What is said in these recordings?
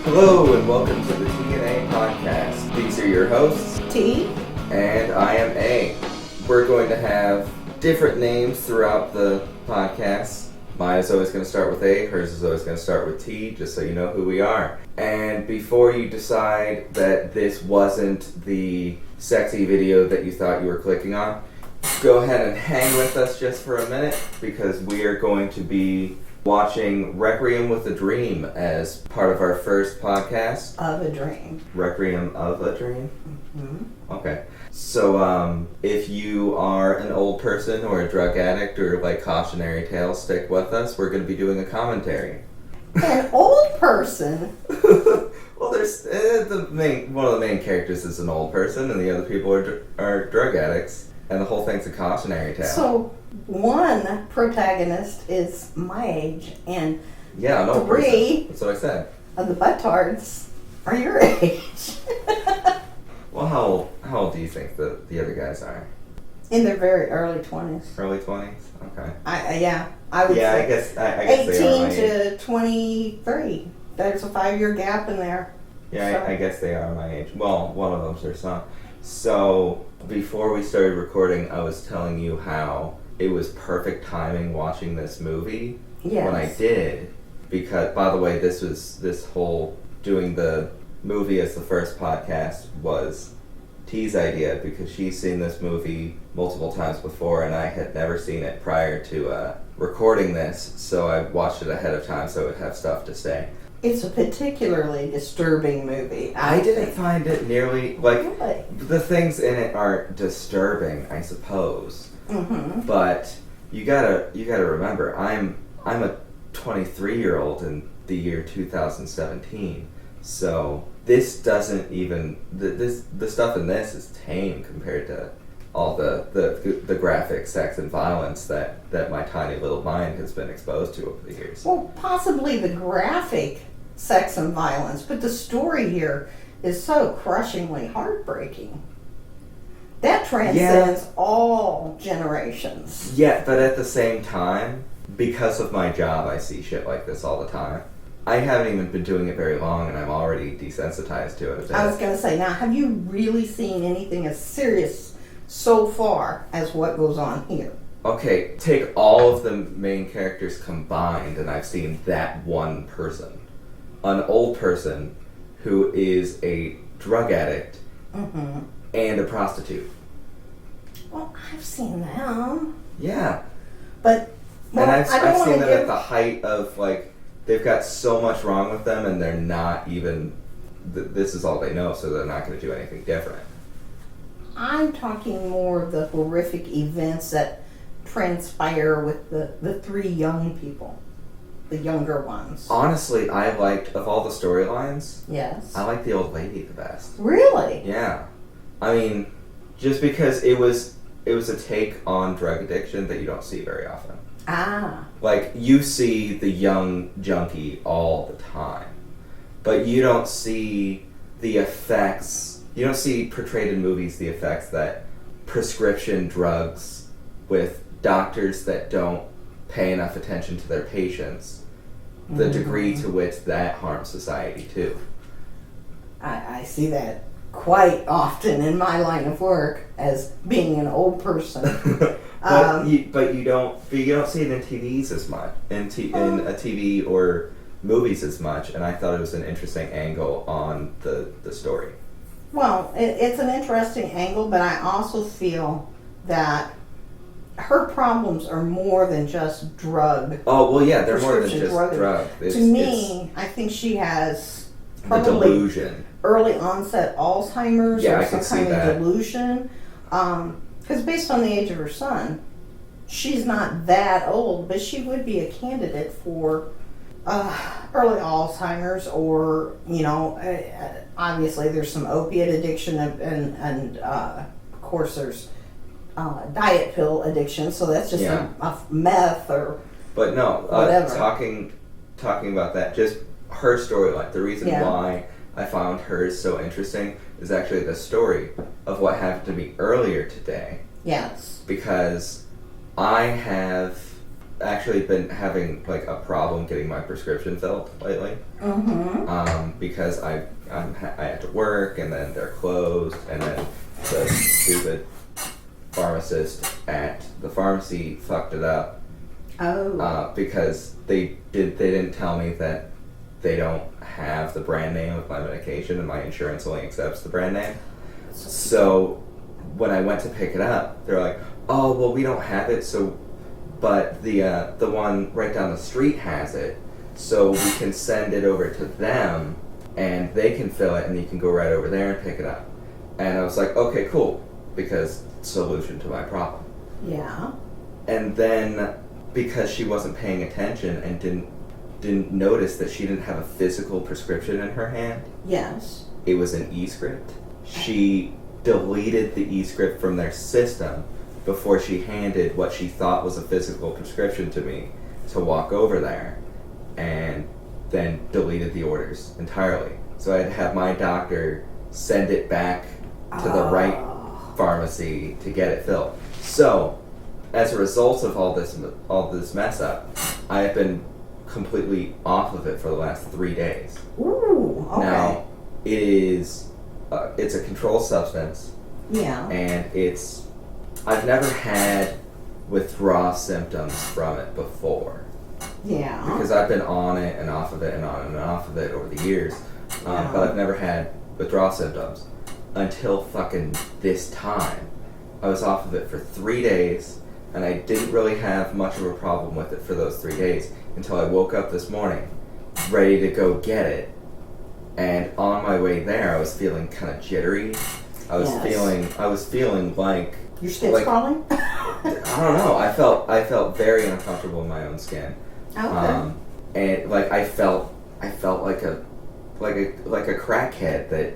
Hello and welcome to the T&A podcast. These are your hosts, T. And I am A. We're going to have different names throughout the podcast. Mine is always going to start with A, hers is always going to start with T, just so you know who we are. And before you decide that this wasn't the sexy video that you thought you were clicking on, go ahead and hang with us just for a minute, because we are going to be watching Requiem with a Dream as part of our first podcast. Of a Dream. Requiem of a Dream? Mm-hmm. Okay. So, if you are an old person or a drug addict or like cautionary tales, stick with us. We're going to be doing a commentary. An old person? Well, there's one of the main characters is an old person, and the other people are drug addicts, and the whole thing's a cautionary tale. So, one protagonist is my age, and yeah, an old three person. That's what I said. Of the buttards are your age. Well, how old do you think the other guys are? In their very early 20s. Early 20s? Okay. I would say. I guess they are 18 to 23. There's a 5-year gap in there. Yeah, So. I guess they are my age. Well, one of them's their son. So, before we started recording, I was telling you how it was perfect timing watching this movie Yes. when I did. Because, by the way, this whole doing the movie as the first podcast was T's idea, because she's seen this movie multiple times before and I had never seen it prior to recording this, so I watched it ahead of time so I would have stuff to say. It's a particularly disturbing movie. I didn't find it nearly, like, Really? the things in it aren't disturbing, I suppose. Mm-hmm. But you gotta remember, I'm a 23-year-old in the year 2017, so this doesn't even the stuff in this is tame compared to all the graphic sex and violence that my tiny little mind has been exposed to over the years. Well, possibly the graphic sex and violence, but the story here is so crushingly heartbreaking. That transcends all generations. Yeah, but at the same time, because of my job, I see shit like this all the time. I haven't even been doing it very long, and I'm already desensitized to it a bit. I was going to say, now, have you really seen anything as serious so far as what goes on here? Okay, take all of the main characters combined, and I've seen that one person. An old person who is a drug addict Mm-hmm. and a prostitute. Well, I've seen them. Yeah. But, well, And I've I don't seen want them to at give... the height of, like, they've got so much wrong with them, and they're not even... this is all they know, so they're not going to do anything different. I'm talking more of the horrific events that transpire with the three young people. The younger ones. Honestly, I liked, of all the storylines, Yes. I like the old lady the best. Really? Yeah. I mean, just because it was a take on drug addiction that you don't see very often. Ah. Like, you see the young junkie all the time, but you don't see the effects, you don't see portrayed in movies the effects that prescription drugs with doctors that don't pay enough attention to their patients, the degree to which that harms society too. I see that quite often in my line of work as being an old person. But you don't see it in TVs as much, in a TV or movies as much, and I thought it was an interesting angle on the story. Well, it's an interesting angle, but I also feel that her problems are more than just drug. Oh, well, yeah, they're more than just prescription drug. To me, I think she has The probably delusion. early onset Alzheimer's Yeah, or I can some see kind that. of delusion. Because based on the age of her son, she's not that old, but she would be a candidate for early Alzheimer's, or, obviously there's some opiate addiction, and of course there's diet pill addiction, so that's just a meth or But no, whatever. Talking about that, just her storyline, the reason why I found hers so interesting is actually the story of what happened to me earlier today. Yes. Because I have actually been having like a problem getting my prescription filled lately. Because I had to work, and then they're closed, and then the stupid pharmacist at the pharmacy fucked it up. Because they didn't tell me that they don't have the brand name of my medication, and my insurance only accepts the brand name. So when I went to pick it up, they're like, "Oh, well, we don't have it, so but the one right down the street has it, so we can send it over to them, and they can fill it, and you can go right over there and pick it up." And I was like, "Okay, cool," because solution to my problem. Yeah. And then because she wasn't paying attention and didn't notice that she didn't have a physical prescription in her hand. Yes. It was an e-script. She deleted the e-script from their system before she handed what she thought was a physical prescription to me to walk over there, and then deleted the orders entirely. So I had to have my doctor send it back to the right pharmacy to get it filled. So as a result of all this mess up, I have been completely off of it for the last 3 days. Ooh, okay. Now, it's a controlled substance. Yeah. And I've never had withdrawal symptoms from it before. Yeah. Because I've been on it and off of it and on and off of it over the years. But I've never had withdrawal symptoms until fucking this time. I was off of it for 3 days, and I didn't really have much of a problem with it for those 3 days until I woke up this morning, ready to go get it. And on my way there, I was feeling kind of jittery. I was feeling like your skin's crawling. I don't know. I felt very uncomfortable in my own skin. Okay. And like I felt like a crackhead that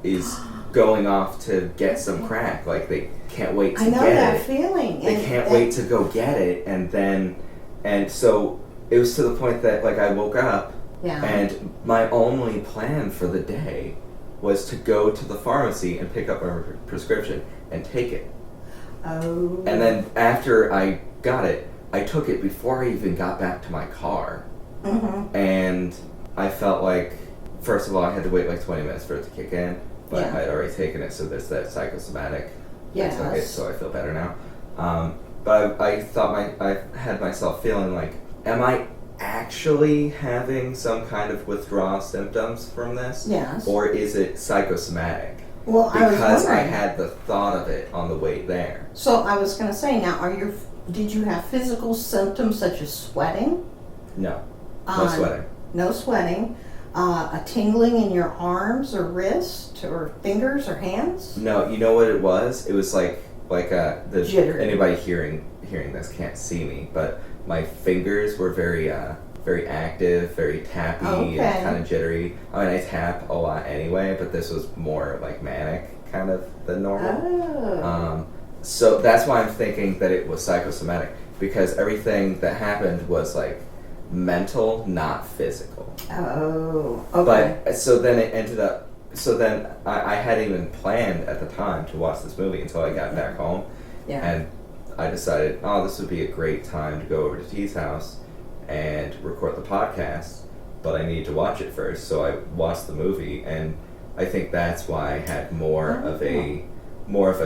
is going off to get some crack. Like they can't wait to get it. I know that feeling. They can't wait to go get it, and so it was to the point that like I woke up, and my only plan for the day was to go to the pharmacy and pick up my prescription and take it. Oh. And then after I got it, I took it before I even got back to my car. Mm-hmm. And I felt like, first of all, I had to wait like 20 minutes for it to kick in, but I had already taken it, so there's that psychosomatic. Yes. I took it, so I feel better now. But I thought I had myself feeling like, am I actually having some kind of withdrawal symptoms from this? Yes. Or is it psychosomatic? Well, Because I had the thought of it on the way there. So I was going to say, now, did you have physical symptoms such as sweating? No. No sweating. No sweating. A tingling in your arms or wrist or fingers or hands? No, you know what it was? It was like the jittery. Anybody hearing this can't see me, but my fingers were very active, very tappy, and kind of jittery. I mean, I tap a lot anyway, but this was more like manic kind of than normal. So that's why I'm thinking that it was psychosomatic, because everything that happened was like mental, not physical. Oh, okay. But so then it ended up. So then I hadn't even planned at the time to watch this movie until I got back home, and I decided, this would be a great time to go over to T's house and record the podcast, but I needed to watch it first. So I watched the movie, and I think that's why I had more of a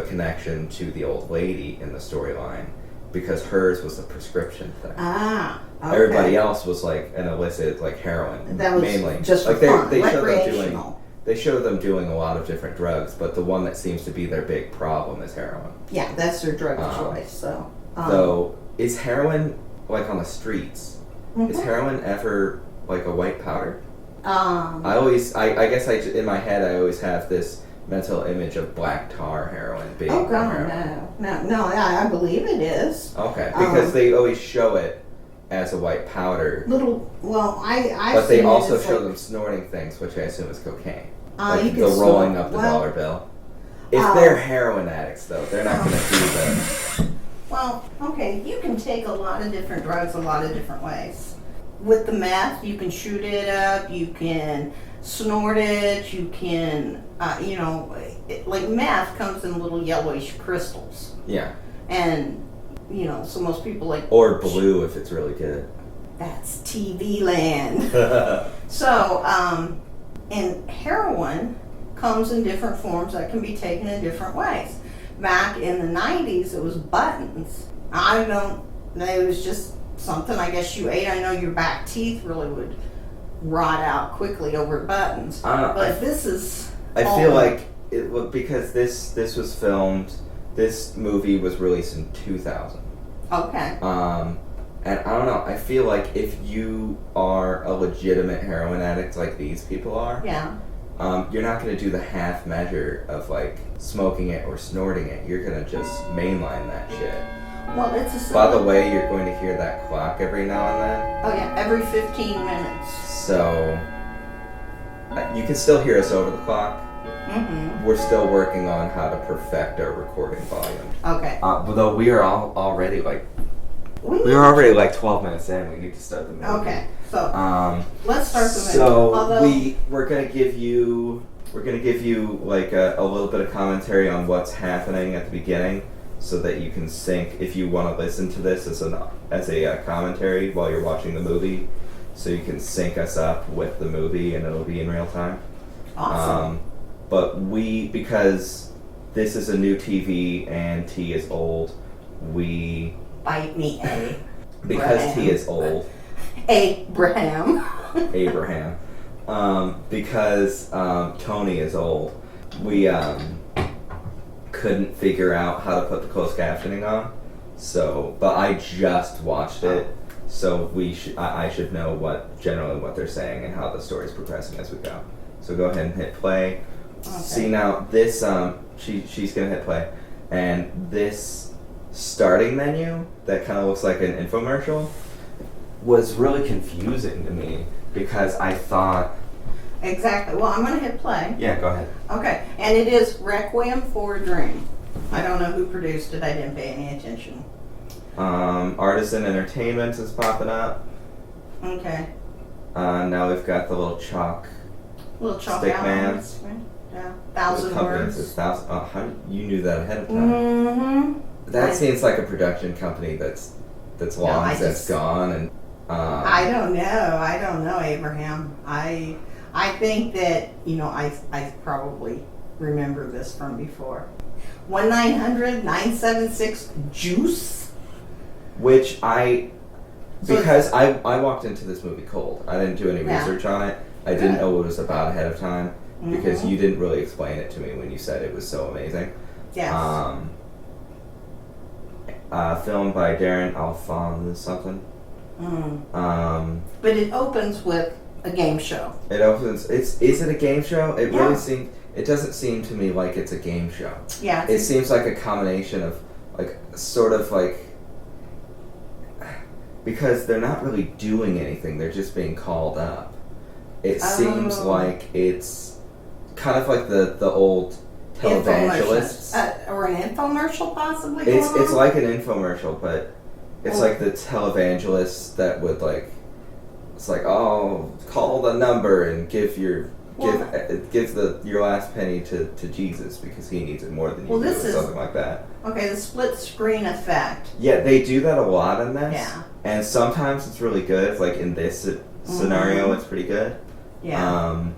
connection to the old lady in the storyline, because hers was a prescription thing. Okay. Everybody else was like an illicit, like heroin, that was mainly. Just like for fun, they recreational. They show them doing a lot of different drugs, but the one that seems to be their big problem is heroin. Yeah, that's their drug of choice. So. So is heroin like on the streets? Mm-hmm. Is heroin ever like a white powder? I I guess in my head I always have this mental image of black tar heroin being Oh God, heroin. no. I believe it is. Okay, because they always show it as a white powder. But they also show them snorting things, which I assume is cocaine. You the rolling of the dollar bill. If they're heroin addicts, though, they're not going to do that. Well, okay, you can take a lot of different drugs a lot of different ways. With the meth, you can shoot it up, you can snort it, you can, like meth comes in little yellowish crystals. Yeah. And, so most people like... Or blue if it's really good. That's TV land. So, and heroin comes in different forms that can be taken in different ways. Back in the 90s, it was buttons. It was just something I guess you ate. I know your back teeth really would rot out quickly over buttons. But this is... I feel like, because this was filmed, this movie was released in 2000. Okay. And I don't know, I feel like if you are a legitimate heroin addict like these people are, yeah. You're not going to do the half measure of like smoking it or snorting it. You're going to just mainline that shit. Well, it's a... By the way, you're going to hear that clock every now and then. Oh yeah, every 15 minutes. So, you can still hear us over the clock. Mm-hmm. We're still working on how to perfect our recording volume. Okay. But though we are already like... We're already like 12 minutes in. We need to start the movie. Okay, so let's start the movie. So we're gonna give you like a little bit of commentary on what's happening at the beginning, so that you can sync if you want to listen to this as a commentary while you're watching the movie, so you can sync us up with the movie and it'll be in real time. Awesome. But because this is a new TV and T is old, we... Bite me, A. Because T is old. Abraham. Because Tony is old, we couldn't figure out how to put the closed captioning on. So, but I just watched it, so I should know generally what they're saying and how the story's progressing as we go. So go ahead and hit play. Okay. See now this she's gonna hit play, and this starting menu that kind of looks like an infomercial was really confusing to me because I thought... Exactly. Well, I'm going to hit play. Yeah, go ahead. Okay. And it is Requiem for a Dream. I don't know who produced it. I didn't pay any attention. Artisan Entertainment is popping up. Okay. Now we've got the little chalk stick man. Yeah. 1,000 words. You knew that ahead of time. Mm-hmm. That seems like a production company that's long since gone, and I don't know, Abraham. I think that I probably remember this from before. 1-900-976-JUICE. Which I walked into this movie cold. I didn't do any research on it. I didn't know what it was about ahead of time because you didn't really explain it to me when you said it was so amazing. Yes. Filmed by Darren Alphonse something. But it opens with a game show. Is it a game show? It really seems... It doesn't seem to me like it's a game show. Yeah. It seems like a combination of, sort of like... Because they're not really doing anything, they're just being called up. It seems like it's kind of like the old... televangelists. Or an infomercial, possibly? It's like an infomercial, but it's like the televangelists that would it's like, oh, call the number and give your last penny to Jesus because he needs it more than you do, or something like that. Okay, the split screen effect. Yeah, they do that a lot in this. Yeah. And sometimes it's really good. Like in this scenario, it's pretty good. Yeah.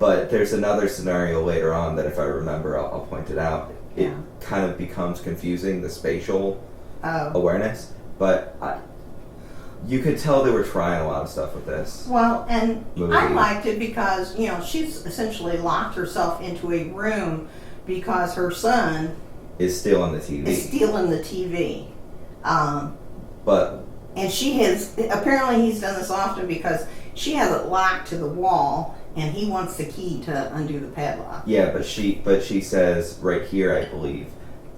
But there's another scenario later on that if I remember, I'll point it out. It kind of becomes confusing, the spatial awareness. But you could tell they were trying a lot of stuff with this. Well, and movie. I liked it because, she's essentially locked herself into a room because her son is stealing the TV. And she has, apparently he's done this often because she has it locked to the wall. and he wants the key to undo the padlock. Yeah, but she says right here, I believe,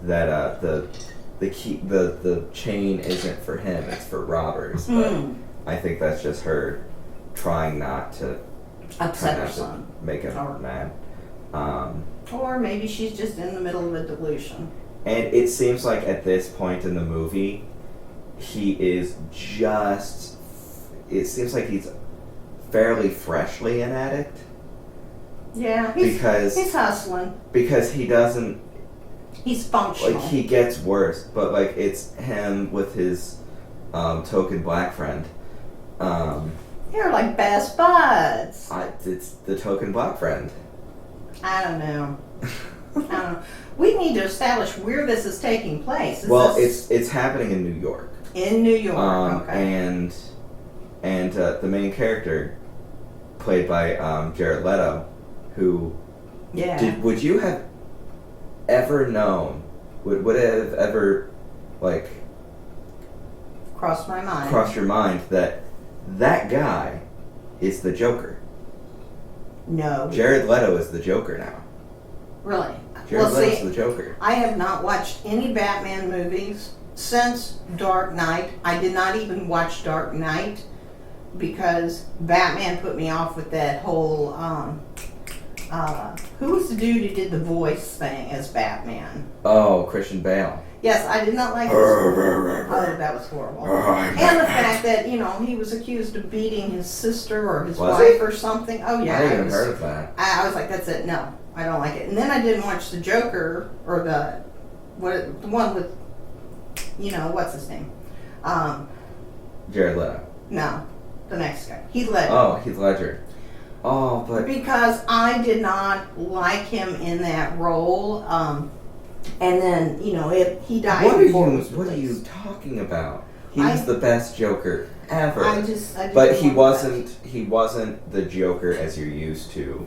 that the key the chain isn't for him; it's for robbers. But I think that's just her trying not to Upset her son. make him mad. Or maybe she's just in the middle of a delusion. And it seems like at this point in the movie, he is just. It seems like he's fairly freshly an addict. Yeah, he's hustling. Because he doesn't. He's functional. Like, he gets worse, but, like, it's him with his token black friend. They're like best buds. It's the token black friend. I don't know. We need to establish where this is taking place. It's happening in New York. In New York, okay. And the main character, played by Jared Leto, who would you have ever known? Would it have ever crossed my mind? Crossed your mind that guy is the Joker? No. Jared Leto is the Joker now. Really? Jared Leto's the Joker. I have not watched any Batman movies since Dark Knight. I did not even watch Dark Knight because Batman put me off with that whole who was the dude who did the voice thing as Batman? Oh, Christian Bale. Yes, I did not like this. Oh, that was horrible. And the fact that, he was accused of beating his sister or his wife or something. Oh, yeah. I hadn't even heard of that. I was like, that's it. No, I don't like it. And then I didn't watch the Joker, or the one with, what's his name? Jared Leto. No, the next guy. Heath Ledger. Oh, Heath Ledger. Oh, but... Because I did not like him in that role. And then, he died. What are you talking about? He was the best Joker ever. But he wasn't the Joker as you're used to.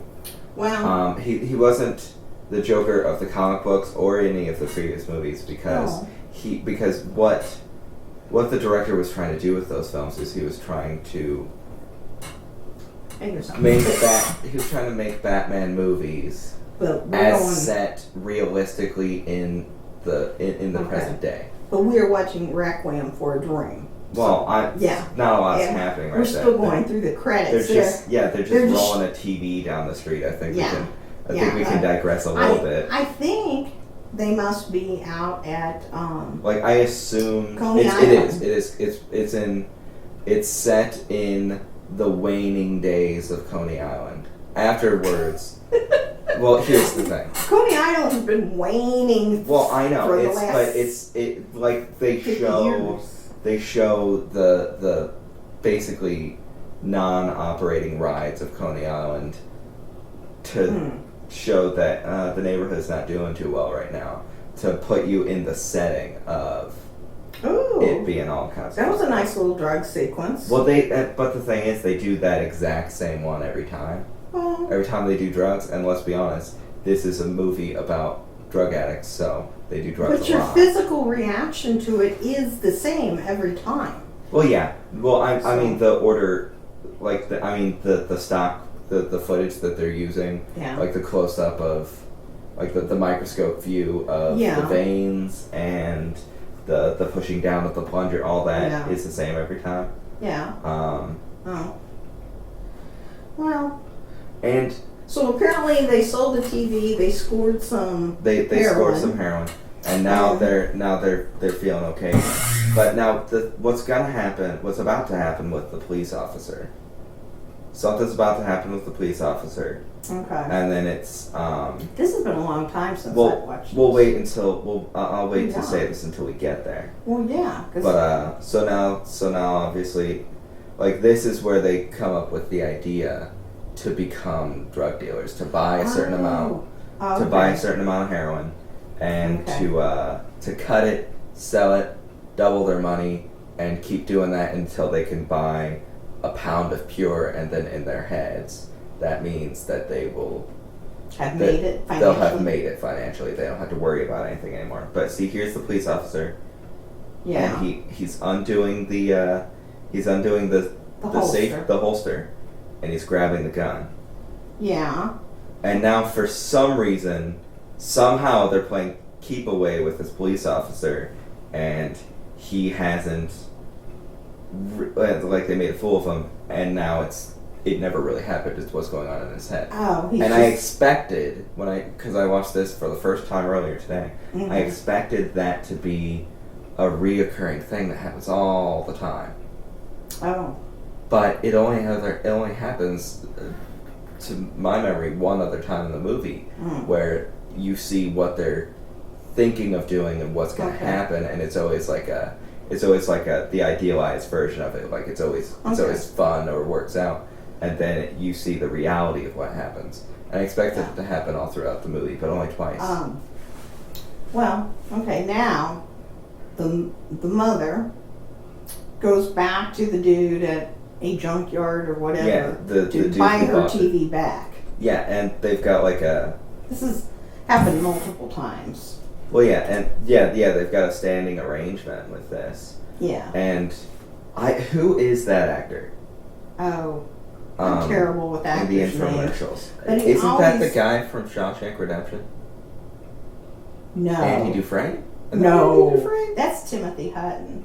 Well, he wasn't the Joker of the comic books or any of the previous movies because what the director was trying to do with those films is he was trying to make Batman movies set realistically in the present day. But we are watching Requiem for a Dream. Well, not a lot's happening right now. We're still going through the credits. They're just rolling a TV down the street. I think we can digress a little bit. I think they must be out at I assume Coney Island. It is. It's set in the waning days of Coney Island. Afterwards, well, here's the thing. Coney Island has been waning. Well, I know they show the basically non-operating rides of Coney Island to show that the neighborhood is not doing too well right now. To put you in the setting of it being all kinds. That was a nice little drug sequence. Well, but the thing is, they do that exact same one every time. Every time they do drugs, and let's be honest, this is a movie about drug addicts, so they do drugs a lot. But your physical reaction to it is the same every time. Well, yeah. Well, I mean the order, the stock, the footage that they're using, like the close up of, the microscope view of the veins and the pushing down of the plunger, all that is the same every time. Yeah. Well. And so apparently they sold the TV. They scored some. They scored some heroin, and now they're feeling okay. But now what's about to happen with the police officer? Something's about to happen with the police officer. Okay. And then it's This has been a long time since I've watched this. We'll wait until I'll wait to say this until we get there. Well, yeah. But so now obviously, this is where they come up with the idea to become drug dealers, to buy a certain amount, to buy a certain amount of heroin, and to cut it, sell it, double their money, and keep doing that until they can buy a pound of pure, and then in their heads, that means that they will have made it financially. They'll have made it financially. They don't have to worry about anything anymore. But see, here's the police officer. Yeah. And he's undoing the holster. holster, and he's grabbing the gun. Yeah. And now for some reason, somehow they're playing keep away with this police officer, and he hasn't, like they made a fool of him, and now it never really happened. It's what's going on in his head. Oh, I expected, because I watched this for the first time earlier today, I expected that to be a reoccurring thing that happens all the time. Oh. But it only happens, to my memory, one other time in the movie, where you see what they're thinking of doing and what's going to happen, and it's always like the idealized version of it. Like it's always fun or works out, and then you see the reality of what happens. And I expected it to happen all throughout the movie, but only twice. Well, okay, now the mother goes back to the dude at a junkyard or whatever to buy her TV back. Yeah, and they've got like a... This has happened multiple times. Well, they've got a standing arrangement with this. Yeah. And who is that actor? Oh, I'm terrible with actors' names. In the infomercials. Isn't that the guy from Shawshank Redemption? No. Andy Dufresne? No. That's Timothy Hutton.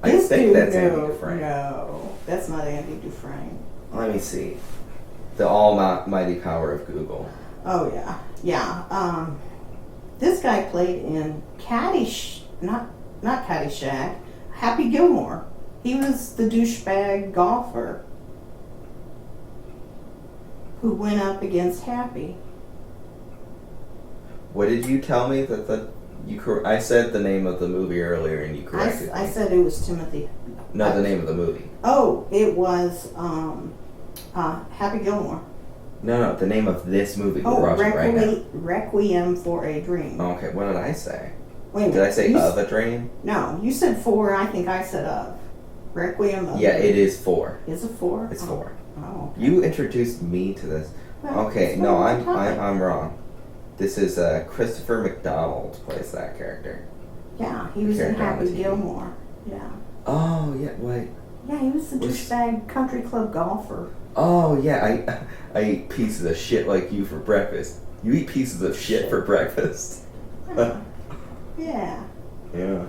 I think that's Andy Dufresne. No, that's not Andy Dufresne. Let me see. The almighty power of Google. Oh, yeah. Yeah. This guy played in not Caddyshack, Happy Gilmore. He was the douchebag golfer who went up against Happy. What did you tell me I said the name of the movie earlier and you corrected me. I said it was Timothy. No, the name of the movie. Oh, it was Happy Gilmore. No, the name of this movie. Requiem for a Dream. Okay, what did I say? Wait a minute. Did I say of a dream? No, you said for. I think I said of. Requiem of. Yeah, it is for. Is it for? It's for. Oh. Okay. You introduced me to this. Well, okay, no, I'm wrong. This is Christopher McDonald plays that character. Yeah, he was in Happy Gilmore. Yeah. Oh yeah, wait. Yeah, he was the douchebag country club golfer. Oh yeah, I eat pieces of shit like you for breakfast. You eat pieces of shit for breakfast. Yeah. Yeah.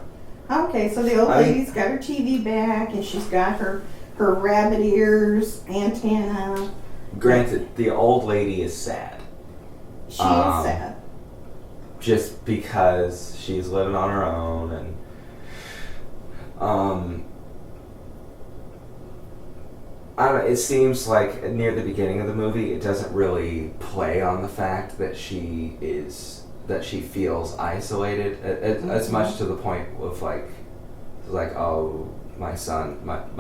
Okay, so the old lady's got her TV back, and she's got her rabbit ears, antenna. Granted, the old lady is sad. She is sad. Just because she's living on her own, and I don't know, it seems like near the beginning of the movie, it doesn't really play on the fact that she feels isolated as much, to the point of like oh, my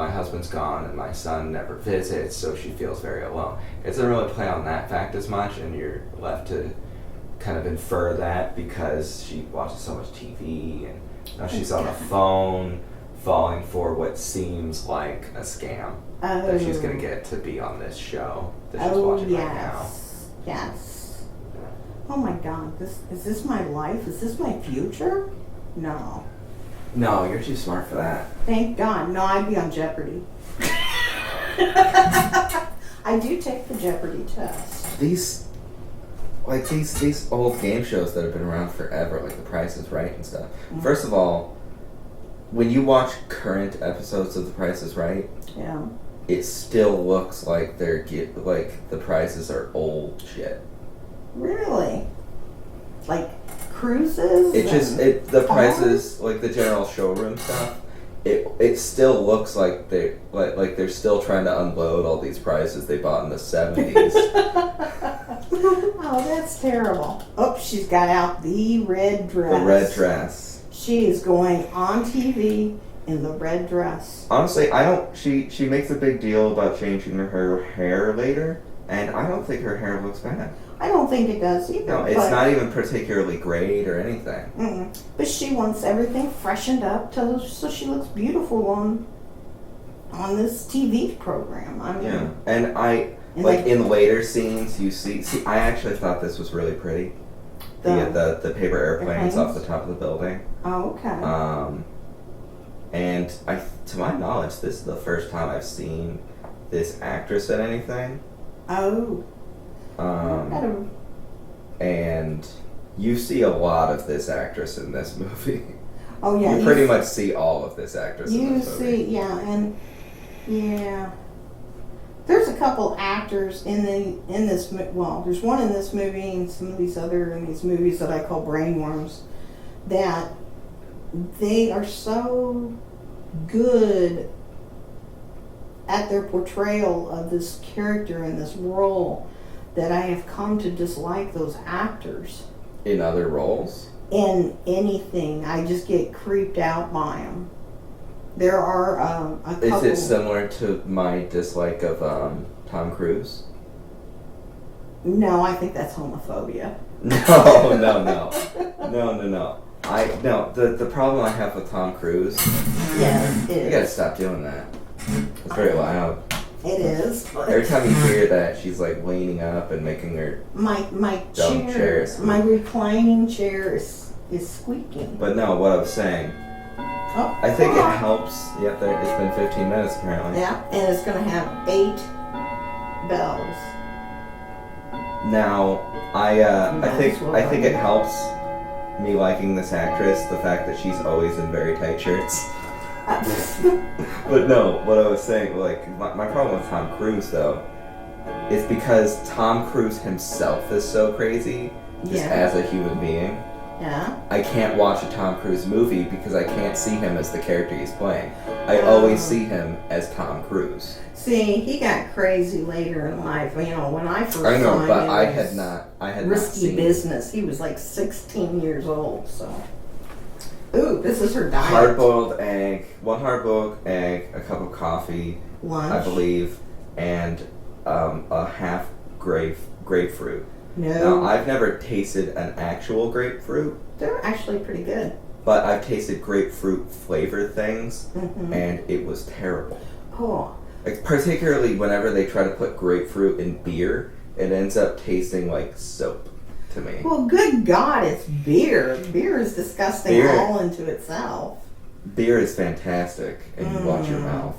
husband's gone and my son never visits, so she feels very alone. It doesn't really play on that fact as much, and you're left to kind of infer that because she watches so much TV, and now she's on a phone falling for what seems like a scam. That she's going to get to be on this show that she's watching right now. Yes. Oh my God, is this my life? Is this my future? No. No, you're too smart for that. Thank God. No, I'd be on Jeopardy. I do take the Jeopardy test. These old game shows that have been around forever, like The Price is Right and stuff. Mm-hmm. First of all, when you watch current episodes of The Price is Right, yeah, it still looks like the prizes are old shit. Really? Like cruises? The prices, like the general showroom stuff, it still looks like they're still trying to unload all these prizes they bought in the 70s. Oh, that's terrible. Oh, she's got out the red dress. The red dress. She is going on TV in the red dress. Honestly, she makes a big deal about changing her hair later, and I don't think her hair looks bad. I don't think it does either. No, it's not even particularly great or anything. Mm-mm. But she wants everything freshened up so she looks beautiful on this TV program. I mean, yeah, and in later scenes you see. I actually thought this was really pretty. The paper airplanes off the top of the building. Oh, okay. And to my knowledge, this is the first time I've seen this actress in anything. Oh. And you see a lot of this actress in this movie. Oh yeah, you pretty much see all of this actress in this movie. You see, yeah. There's a couple actors in this. Well, there's one in this movie and some of these other in these movies that I call brainworms. That they are so good at their portrayal of this character in this role that I have come to dislike those actors. In other roles? In anything, I just get creeped out by them. There are a couple. Is it similar to my dislike of Tom Cruise? No, I think that's homophobia. No. The problem I have with Tom Cruise. Yes, it is. You gotta stop doing that. It's very loud. It is. Every time you hear that, she's like leaning up and making her my dumb chair squeak. My reclining chair is squeaking. But no, what I was saying. Oh, I think it helps. Yep, it's been 15 minutes apparently. Yeah, and it's gonna have 8 bells. Now, I think it helps me liking this actress, the fact that she's always in very tight shirts. But no, what I was saying, like, my problem with Tom Cruise, though, is because Tom Cruise himself is so crazy, just as a human being. Yeah. I can't watch a Tom Cruise movie because I can't see him as the character he's playing. I always see him as Tom Cruise. See, he got crazy later in life. You know, when I first saw him, I know, but I had Risky not seen Business. He was like 16 years old, so. Ooh, this is her diet. One hard-boiled egg, a cup of coffee, lunch, I believe, and a half grapefruit. No. Now, I've never tasted an actual grapefruit. They're actually pretty good. But I've tasted grapefruit flavored things, Mm-hmm. and it was terrible. Oh. Like, particularly whenever they try to put grapefruit in beer, it ends up tasting like soap to me. Well, good God, it's beer. Beer is disgusting all into itself. Beer is fantastic, and you watch your mouth.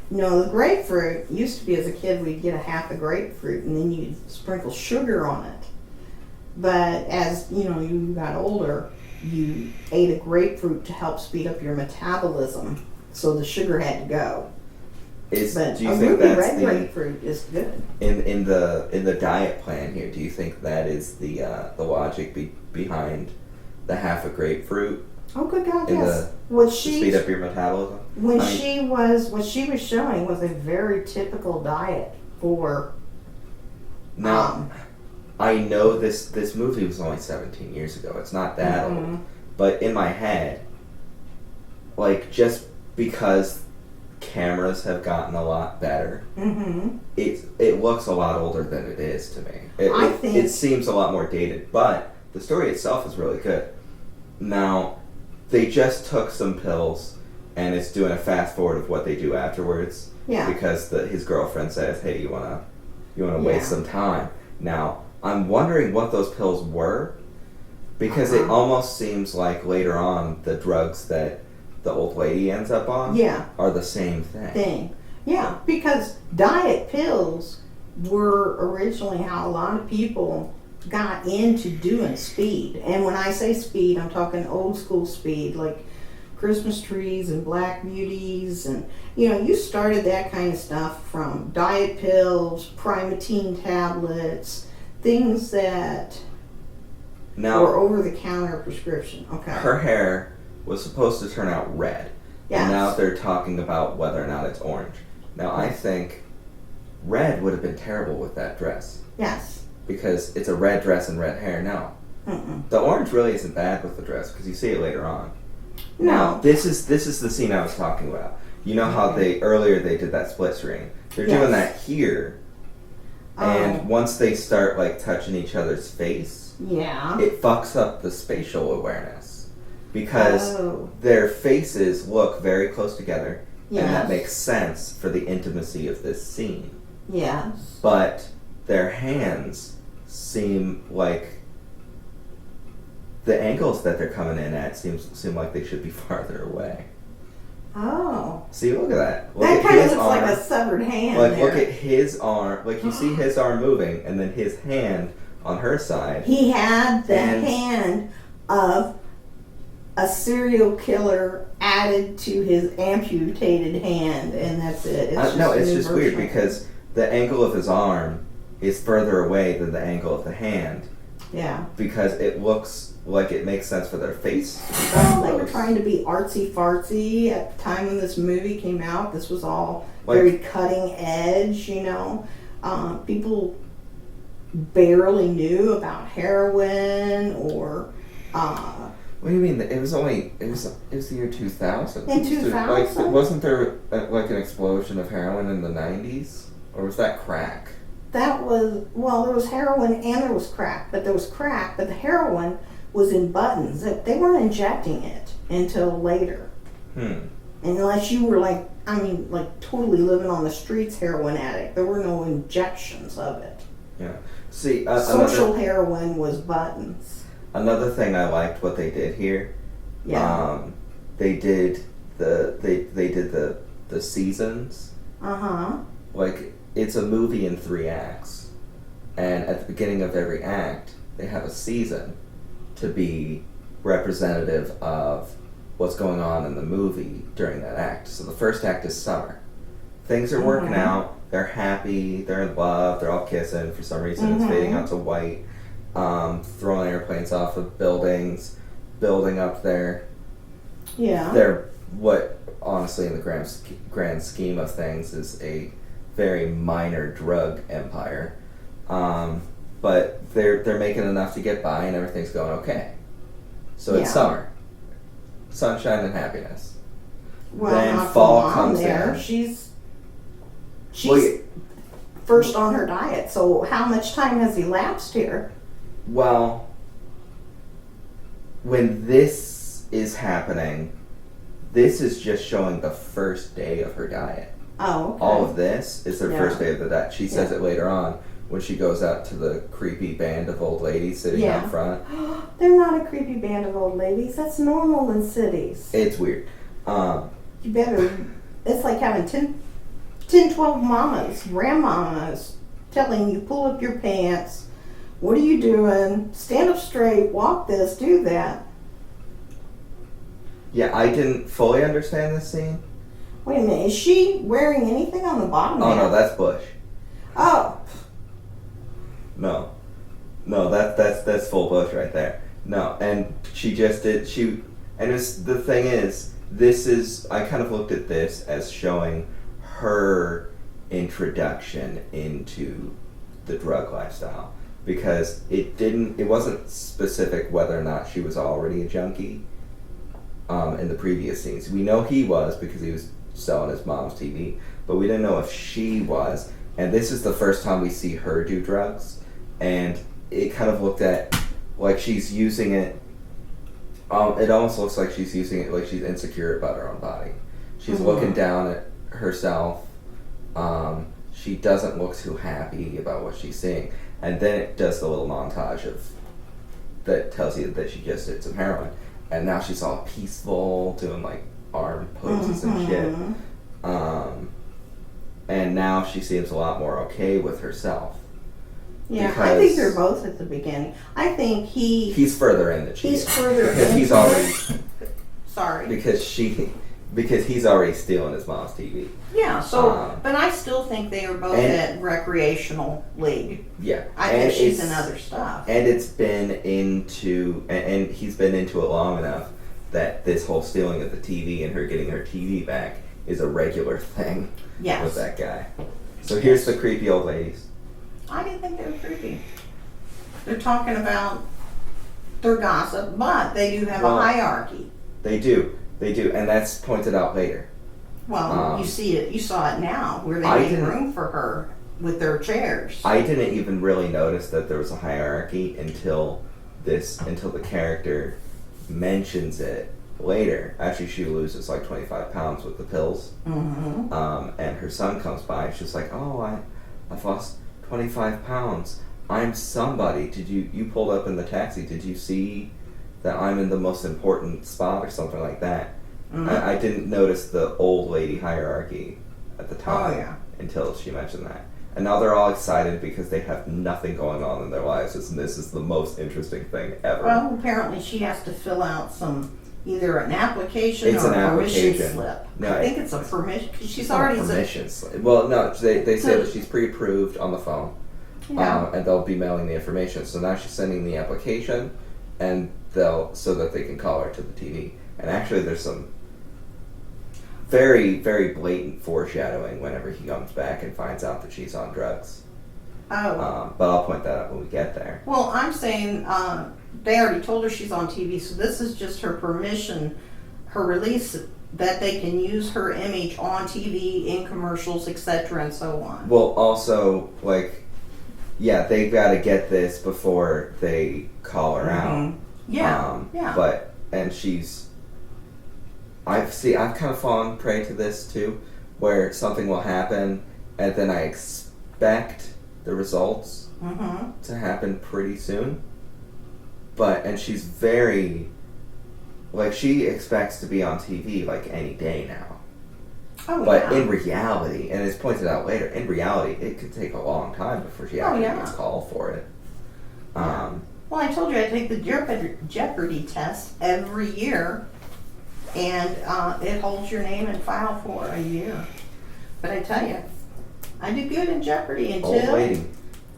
No, the grapefruit used to be, as a kid, we'd get a half a grapefruit and then you'd sprinkle sugar on it. But as you know, you got older, you ate a grapefruit to help speed up your metabolism, so the sugar had to go. Do you But think a ruby that's red grapefruit is good. in the diet plan here? Do you think that is the logic behind the half a grapefruit? Oh, good God, in yes. To speed up your metabolism. What she was showing was a very typical diet for. Now, I know this movie was only 17 years ago. It's not that old, but in my head, like, just because cameras have gotten a lot better, it looks a lot older than it is to me. It seems a lot more dated, but the story itself is really good. Now, they just took some pills, and it's doing a fast forward of what they do afterwards. Yeah. Because his girlfriend says, "Hey, you wanna waste some time?" Now, I'm wondering what those pills were, because it almost seems like later on the drugs that the old lady ends up on are the same thing. Yeah, because diet pills were originally how a lot of people got into doing speed. And when I say speed, I'm talking old school speed, like Christmas trees and black beauties, and you started that kind of stuff from diet pills, Primatine tablets, things that were over-the-counter prescription. Okay. Her hair was supposed to turn out red. Yes. And now they're talking about whether or not it's orange. Now, I think red would have been terrible with that dress. Yes. Because it's a red dress and red hair. No. The orange really isn't bad with the dress, because you see it later on. No. Now, this is the scene I was talking about. You know how earlier they did that split screen? They're doing that here. And once they start, like, touching each other's face, it fucks up the spatial awareness. Because their faces look very close together, and that makes sense for the intimacy of this scene. Yes. But their hands seem like the angles that they're coming in at seem like they should be farther away. Oh. See, look at that. Look That at kind of his looks arm. like a severed hand Like, there. look at his arm. Like, you see his arm moving, and then his hand on her side. He had the And- hand of a serial killer added to his amputated hand, and that's it. No, it's just weird universal. because the angle of his arm is further away than the angle of the hand Yeah. because it looks like it makes sense for their face. Well, they were trying to be artsy fartsy at the time when this movie came out. This was all Like- very cutting edge, you know. People barely knew about heroin or. What do you mean? It was the year 2000. In 2000? Like, wasn't there like an explosion of heroin in the 90s, or was that crack? That was, well, there was heroin and there was crack, but the heroin was in buttons. They weren't injecting it until later. Unless you were like totally living on the streets heroin addict. There were no injections of it. Yeah. See, Social heroin was buttons. another thing I liked what they did here. Yeah. They did the seasons. Uh-huh. Like, it's a movie in 3 acts, and at the beginning of every act they have a season to be representative of what's going on in the movie during that act. So the first act is summer. Things are working out, they're happy, they're in love, they're all kissing. For some reason it's fading out to white, throwing airplanes off of buildings, building up their Yeah. what honestly in the grand scheme of things is a very minor drug empire, but they're making enough to get by and everything's going okay. So it's Yeah. summer, sunshine and happiness. Well, then not fall for Mom comes there. in. She's Well, first on her diet. So how much time has elapsed here? Well, when this is happening, this is just showing the first day of her diet. Oh, okay. All of this is the Yeah. first day of the diet. She says Yeah. it later on when she goes out to the creepy band of old ladies sitting Yeah. out front. They're not a creepy band of old ladies. That's normal in cities. It's weird. You better. It's like having 10, 12 mamas, grandmamas, telling you, pull up your pants. What are you doing? Stand up straight. Walk this. Do that. Yeah, I didn't fully understand this scene. Wait a minute. Is she wearing anything on the bottom? Oh there? no, that's Bush. Oh. No, that's full Bush right there. No, and she just did and the thing is, I kind of looked at this as showing her introduction into the drug lifestyle, because it wasn't specific whether or not she was already a junkie. In the previous scenes, we know he was because he was selling his mom's TV, but we didn't know if she was. And this is the first time we see her do drugs, and it kind of looked at like she's using it. It almost looks like she's using it like she's insecure about her own body. She's looking down at herself. She doesn't look too happy about what she's seeing, and then it does the little montage that tells you that she just did some heroin, and now she's all peaceful, doing like arm poses and shit. And now she seems a lot more okay with herself. Yeah, I Because- think they're both at the beginning. I think He's further in that she he's is. further Because he's into already it. Sorry. because he's already stealing his mom's TV. Yeah, so, Um, but I still think they are both and- at recreational league. Yeah, I and think she's in it's- other stuff. And it's been and he's been into it long enough that this whole stealing of the TV and her getting her TV back is a regular thing Yes. with that guy. So here's the creepy old ladies. I didn't think they were creepy. They're talking about their gossip, but they do have Well, a hierarchy. They do, and that's pointed out later. Well, you see it. You saw it now, where they I made didn't- room for her with their chairs. I didn't even really notice that there was a hierarchy until the character mentions it later. Actually, she loses like 25 pounds with the pills. Mm-hmm. And her son comes by. She's like, "Oh, I've lost 25 pounds. I'm somebody. You pulled up in the taxi? Did you see that I'm in the most important spot or something like that?" Mhm. I didn't notice the old lady hierarchy at the time Oh, yeah. until she mentioned that. And now they're all excited because they have nothing going on in their lives, and this is the most interesting thing ever. Well, apparently she has to fill out either an application It's or an a permission application. slip. No, I think it's a permission, because she's It's not a already... permission slip. Well, no, they say So- that she's pre-approved on the phone. Yeah. And they'll be mailing the information. So now she's sending the application, and so that they can call her to the TV. And actually, there's some very, very blatant foreshadowing whenever he comes back and finds out that she's on drugs. Oh. But I'll point that out when we get there. Well, I'm saying they already told her she's on TV, so this is just her permission, her release that they can use her image on TV, in commercials, etc., and so on. Well, also, like, yeah, they've got to get this before they call her out. Yeah, yeah. And I've kind of fallen prey to this too, where something will happen, and then I expect the results to happen pretty soon. And she's very, like, she expects to be on TV like any day now. Oh, But yeah. in reality, and it's pointed out later, in reality, it could take a long time before she actually yeah. gets called for it. Well, I told you I take the Jeopardy test every year, and it holds your name in file for a year. But I tell you, I do good in Jeopardy Old lady.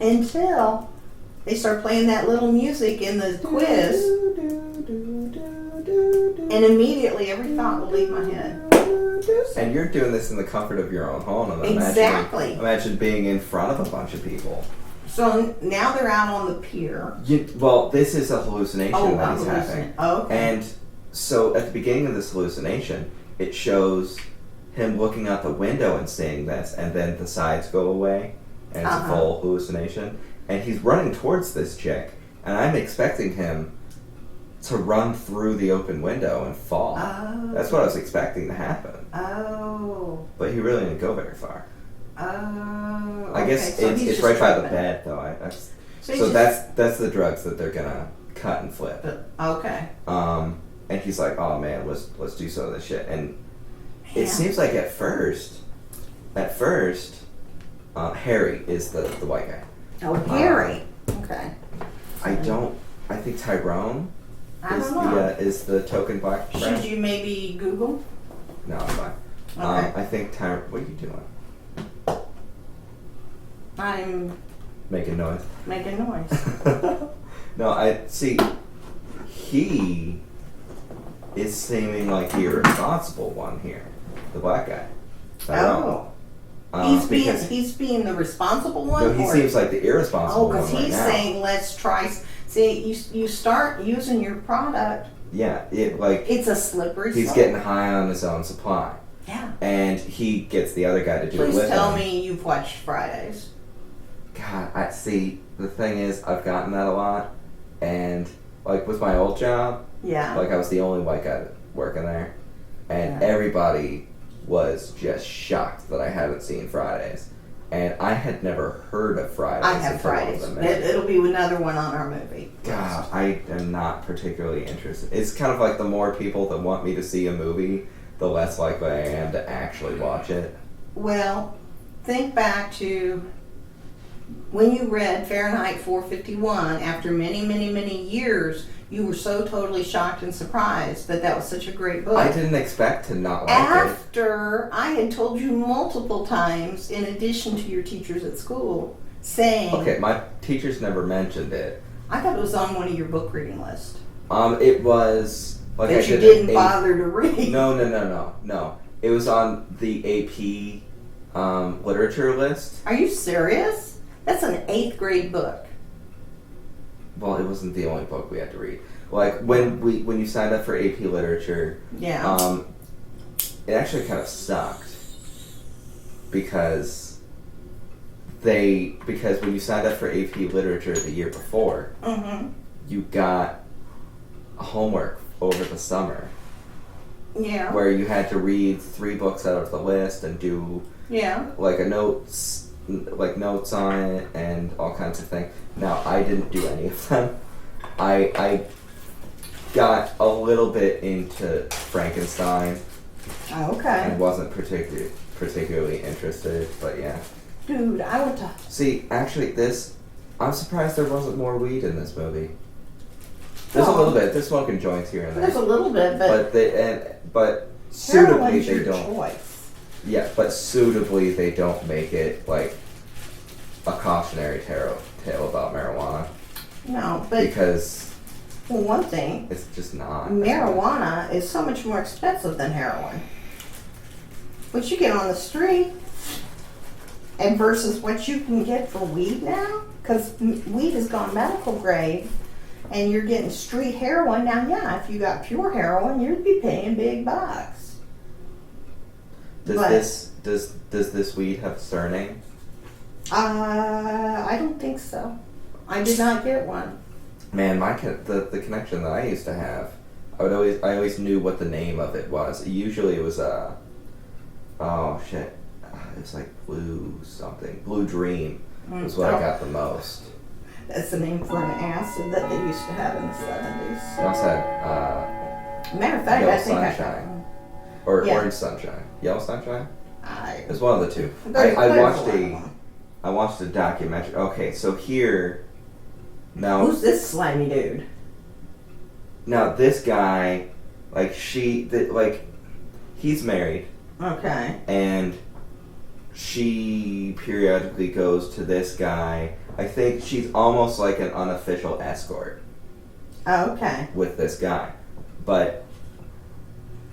until they start playing that little music in the quiz, and immediately every thought will leave my head. And you're doing this in the comfort of your own home. And Exactly. Imagine being in front of a bunch of people. So now they're out on the pier. Well, this is a hallucination that he's having. hallucinate. Oh, okay. And so at the beginning of this hallucination, it shows him looking out the window and seeing this, and then the sides go away, and it's a full hallucination. And he's running towards this chick, and I'm expecting him to run through the open window and fall. Oh. That's what I was expecting to happen. Oh. But he really didn't go very far. Oh. I guess okay, so he's it's just right by the tripping. bed, though. So So that's the drugs that they're gonna cut and flip. Okay. And he's like, "Oh man, let's do some of this shit." And it Yeah. seems like at first, Harry is the white guy. Oh, Harry. Okay. I think Tyrone I is don't know. is the token black Should friend. you maybe Google? No, I'm fine. Okay. I think Tyrone. What are you doing? I'm Making noise. making noise. No, I see. He is seeming like the irresponsible one here, the black guy. Tyrone. Oh. Because He's being the responsible one? no, he or- seems like the irresponsible Oh, one because right he's now. saying, let's try. See, you start using your product, Yeah, it's a slippery he's slope. getting high on his own supply, Yeah. and he gets the other guy to do it Please with tell him. me you've watched Fridays. God, I see. The thing is, I've gotten that a lot, and like with my old job, Yeah. like I was the only white guy working there, and Yeah. everybody was just shocked that I haven't seen Fridays, and I had never heard of Fridays. I have until one of Fridays. them mentioned. It'll be another one on our movie. God, I am not particularly interested. It's kind of like the more people that want me to see a movie, the less likely I am to actually watch it. Well, think back to when you read Fahrenheit 451 after many, many, many years. You were so totally shocked and surprised that was such a great book. I didn't expect to not like it. After I had told you multiple times, in addition to your teachers at school, saying, Okay, my teachers never mentioned it. I thought it was on one of your book reading lists It was like that I you did didn't an bother to read. No. It was on the AP literature list. Are you serious? That's an 8th grade book. Well, it wasn't the only book we had to read. Like when you signed up for AP literature, Yeah. it actually kind of sucked because when you signed up for AP literature the year before, Mm-hmm. you got homework over the summer Yeah. where you had to read 3 books out of the list and do Yeah. like notes on it and all kinds of things. Now, I didn't do any of them. I got a little bit into Frankenstein Okay. and wasn't particularly interested, but yeah. Dude, I went to. See, actually, I'm surprised there wasn't more weed in this movie. There's a Oh. little bit. They're smoking joints here and There's there, a little bit, but but suitably heroin's they your don't. choice. Yeah, but suitably they don't make it like a cautionary tale about marijuana No, but because well, one thing, it's just not. marijuana is so much more expensive than heroin. What you get on the street, and versus what you can get for weed now, because weed has gone medical grade, and you're getting street heroin now. Yeah, if you got pure heroin, you'd be paying big bucks. Does this weed have a surname? I don't think so. I did not get one. Man, the connection that I used to have, I always knew what the name of it was. Usually it was oh shit, it was like Blue Dream was what I got the most. That's the name for an acid that they used to have in the 70s. I also had Matter of fact, Yellow I think Sunshine. Or Yeah. Orange Sunshine. Yellow Sunshine? I It's one of the two. There's I a watched lot of a them. I watched a documentary. Okay, so here now Who's this slimy dude? now this guy, like he's married Okay. and she periodically goes to this guy. I think she's almost like an unofficial escort Oh, okay. with this guy. But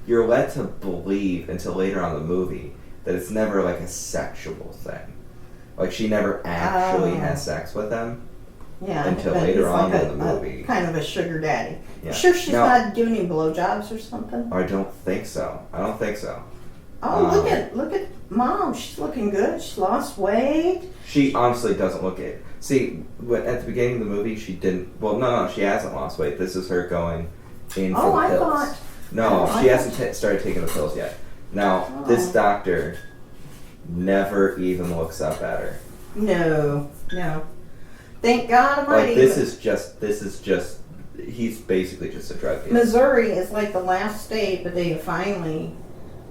you're led to believe until later on in the movie that it's never like a sexual thing. Like she never actually Oh. has sex with him Yeah. until but later he's on like in the movie. kind of a sugar daddy. Yeah. Sure she's Now- not giving him blowjobs or something? I don't think so. I don't think so. Oh, look at mom. She's looking good. She lost weight. She honestly doesn't look it. See, at the beginning of the movie, she didn't. Well, no, she hasn't lost weight. This is her going in for Oh, the I pills. thought. No, Oh, she I hasn't started taking the pills yet. Now, Oh. this doctor never even looks up at her. No. Thank God Almighty. Like this is just. He's basically just a drug dealer. Missouri is like the last state, but they finally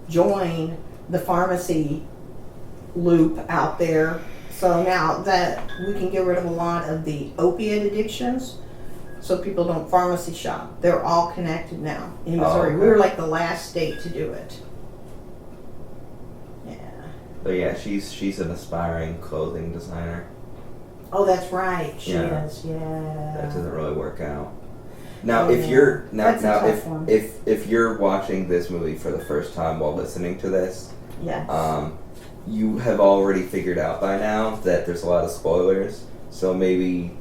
joined the pharmacy loop out there. So now that we can get rid of a lot of the opiate addictions, so people don't pharmacy shop. They're all connected now in Missouri. okay. We were like the last state to do it. Yeah. But yeah, she's an aspiring clothing designer. Oh, that's right. She Yeah. is. Yeah. That doesn't really work out. Now, Yeah. if you're That's a tough one. if you're watching this movie for the first time while listening to this, Yes. you have already figured out by now that there's a lot of spoilers. So maybe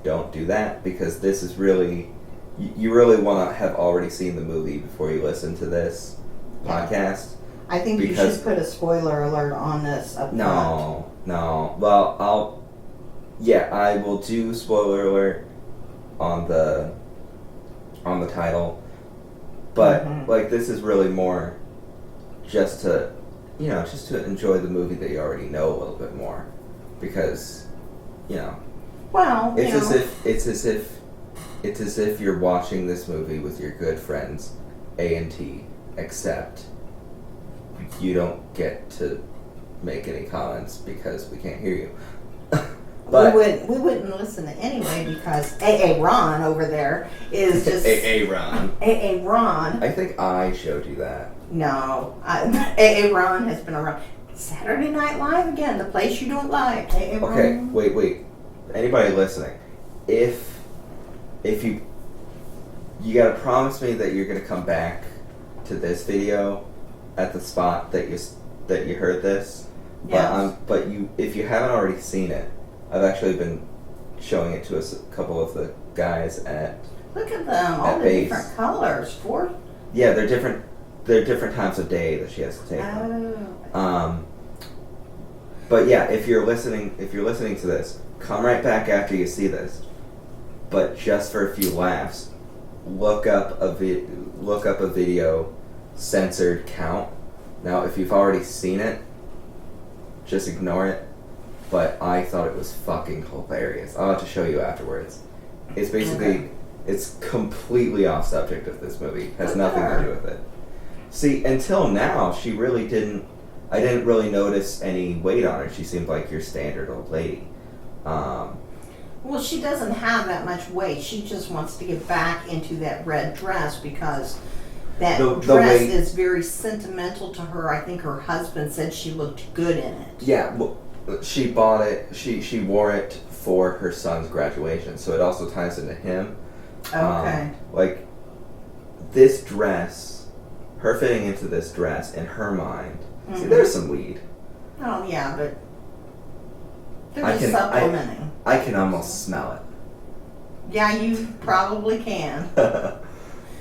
don't do that because this is really you really want to have already seen the movie before you listen to this Yeah. podcast. I think you because- should put a spoiler alert on this up front. No. Well, I will do spoiler alert on the title, but Mhm. like this is really more just to enjoy the movie that you already know a little bit more, because Well, it's as if you're watching this movie with your good friends A and T, except you don't get to make any comments because we can't hear you. But we wouldn't listen anyway because AA Ron over there is just A Ron. AA Ron. I think I showed you that. No, AA Ron has been around. Saturday Night Live again, the place you don't like. AA Okay, Ron. wait. Anybody listening, if you gotta promise me that you're gonna come back to this video at the spot that you heard this. Yes. But if you haven't already seen it, I've actually been showing it to a couple of the guys at. Look at them, all At the base. different colors. Yeah, they're different. They're different times of day that she has to take them. Oh. But yeah, if you're listening to this, come right back after you see this. But just for a few laughs, look up a video censored count. Now, if you've already seen it, just ignore it. But I thought it was fucking hilarious. I'll have to show you afterwards. It's basically It's completely off subject of this movie. Has Look nothing at to her. do with it. See, until now, she really didn't. I didn't really notice any weight on her. She seemed like your standard old lady. Well, she doesn't have that much weight. She just wants to get back into that red dress because that The dress way- is very sentimental to her. I think her husband said she looked good in it. Yeah, well, she bought it. She wore it for her son's graduation, so it also ties into him. Okay. Like this dress, her fitting into this dress in her mind. See, Mhm. there's some weed. Oh, yeah, but they're I just can- supplementing. I can almost smell Yeah, you probably can. it.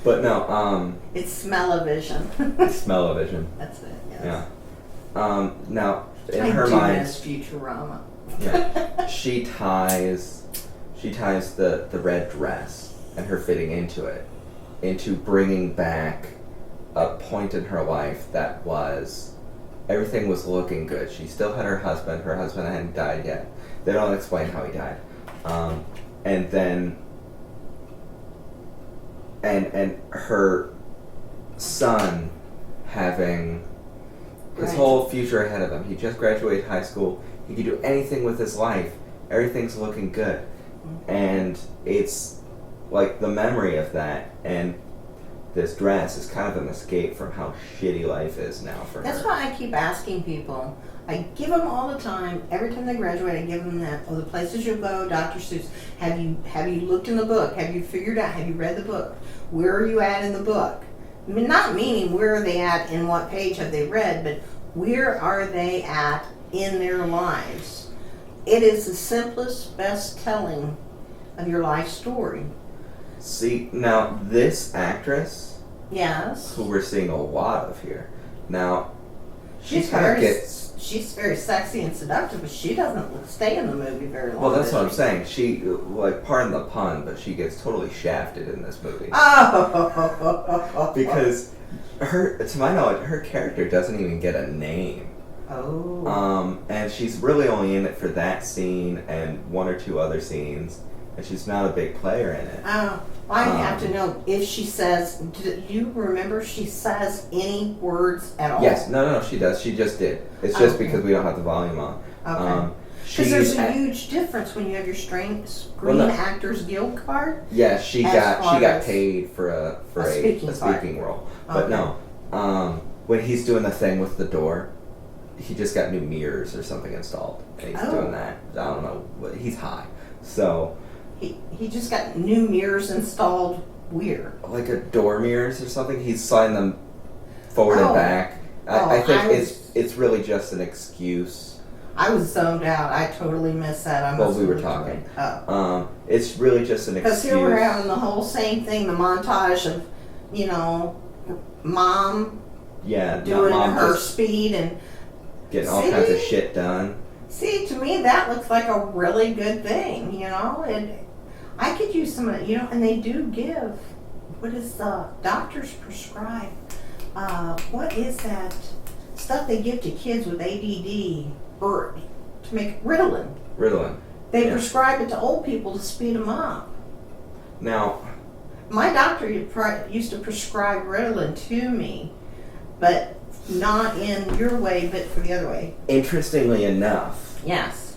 But no, It's smell-o-vision. smell-o-vision. That's it, yes. Yeah. Now in I her do mind, miss Futurama. yeah, she ties the red dress and her fitting into it, into bringing back a point in her life that was, everything was looking good. She still had her husband. Her husband hadn't died yet. They don't explain how he died. And then, and her son having his Right. whole future ahead of him. He just graduated high school. He could do anything with his life. Everything's looking good. And it's like the memory of that and this dress is kind of an escape from how shitty life is now for That's her. why I keep asking people. I give them all the time. Every time they graduate, I give them that. Oh, the places you'll go, Dr. Seuss. Have you looked in the book? Have you figured out? Have you read the book? Where are you at in the book? I mean, not meaning where are they at and what page have they read, but where are they at in their lives? It is the simplest, best telling of your life story. See, now this actress, Yes. who we're seeing a lot of here, now she She's kind of very, gets. she's very sexy and seductive, but she doesn't stay in the movie very long. Well, that's does what I'm she? saying. She, like, pardon the pun, but she gets totally shafted in this movie. Oh. Because her, to my knowledge, her character doesn't even get a name. Oh. And she's really only in it for that scene and one or two other scenes, and she's not a big player in it. Oh. I have to know if she says. Do you remember if she says any words at all? Yes, no, she does. She just did. It's just Okay. because we don't have the volume on. Okay. Because there's a huge difference when you have your Screen no. Actors Guild card. Yeah, she as got far as paid for a speaking role. But Okay. no, when he's doing the thing with the door, he just got new mirrors or something installed, and he's Oh. doing that. I don't know. He's high, so He just got new mirrors installed. Weird. like a door mirrors or something. He's sliding them forward Oh. and back. Oh, I think I was- it's really just an excuse. I was zoned out. I totally missed that. I Well, must we were have looked talking. away. Oh. It's really just an Because excuse. here we're having the whole same thing, the montage of, mom Yeah, doing mom her just speed and getting all kinds of See? shit done. see, to me that looks like a really good thing, and I could use some of and they do give, what is the doctors prescribe, what is that stuff they give to kids with ADD, or to make Ritalin. They Yeah. prescribe it to old people to speed them up. Now, My doctor used to prescribe Ritalin to me, but not in your way, but for the other way. interestingly enough, Yes.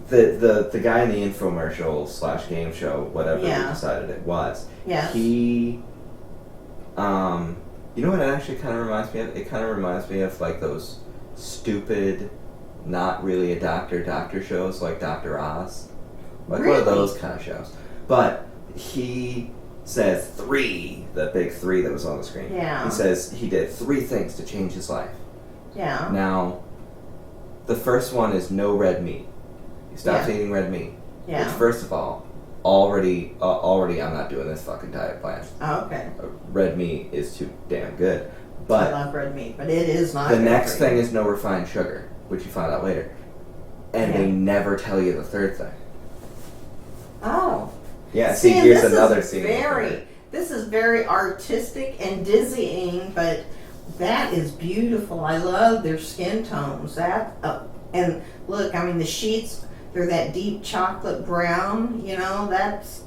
the guy in the infomercial / game show, whatever we Yeah. decided it was, Yes. he, you know what it actually kind of reminds me of? It kind of reminds me of like those stupid, not really a doctor shows like Dr. Oz. Like one of Really? those kind of shows. But he says 3, the big 3 that was on the screen. Yeah. He says he did 3 things to change his life. Yeah. Now, the first one is no red meat. He stops Yeah. eating red meat. Yeah. Which, first of all, already I'm not doing this fucking diet plan. Oh, okay. Red meat is too damn good. I But love red meat, but it is not the good next for you. thing is no refined sugar, which you find out later. And they Yeah. never tell you the third thing. Oh. Yeah, see, and here's this another is scene. This is very artistic and dizzying, but that is beautiful. I love their skin tones. And look, I mean, the sheets, they're that deep chocolate brown, you know, that's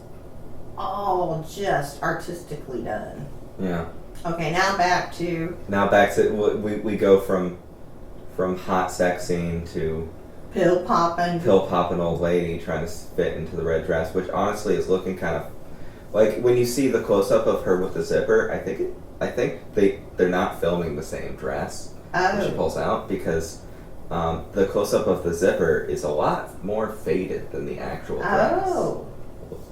all just artistically done. Yeah. Okay, now back to we go from hot sex scene to pill popping old lady trying to fit into the red dress, which honestly is looking kind of like when you see the close up of her with the zipper. I think they're not filming the same dress that she pulls out, because the close up of the zipper is a lot more faded than the actual dress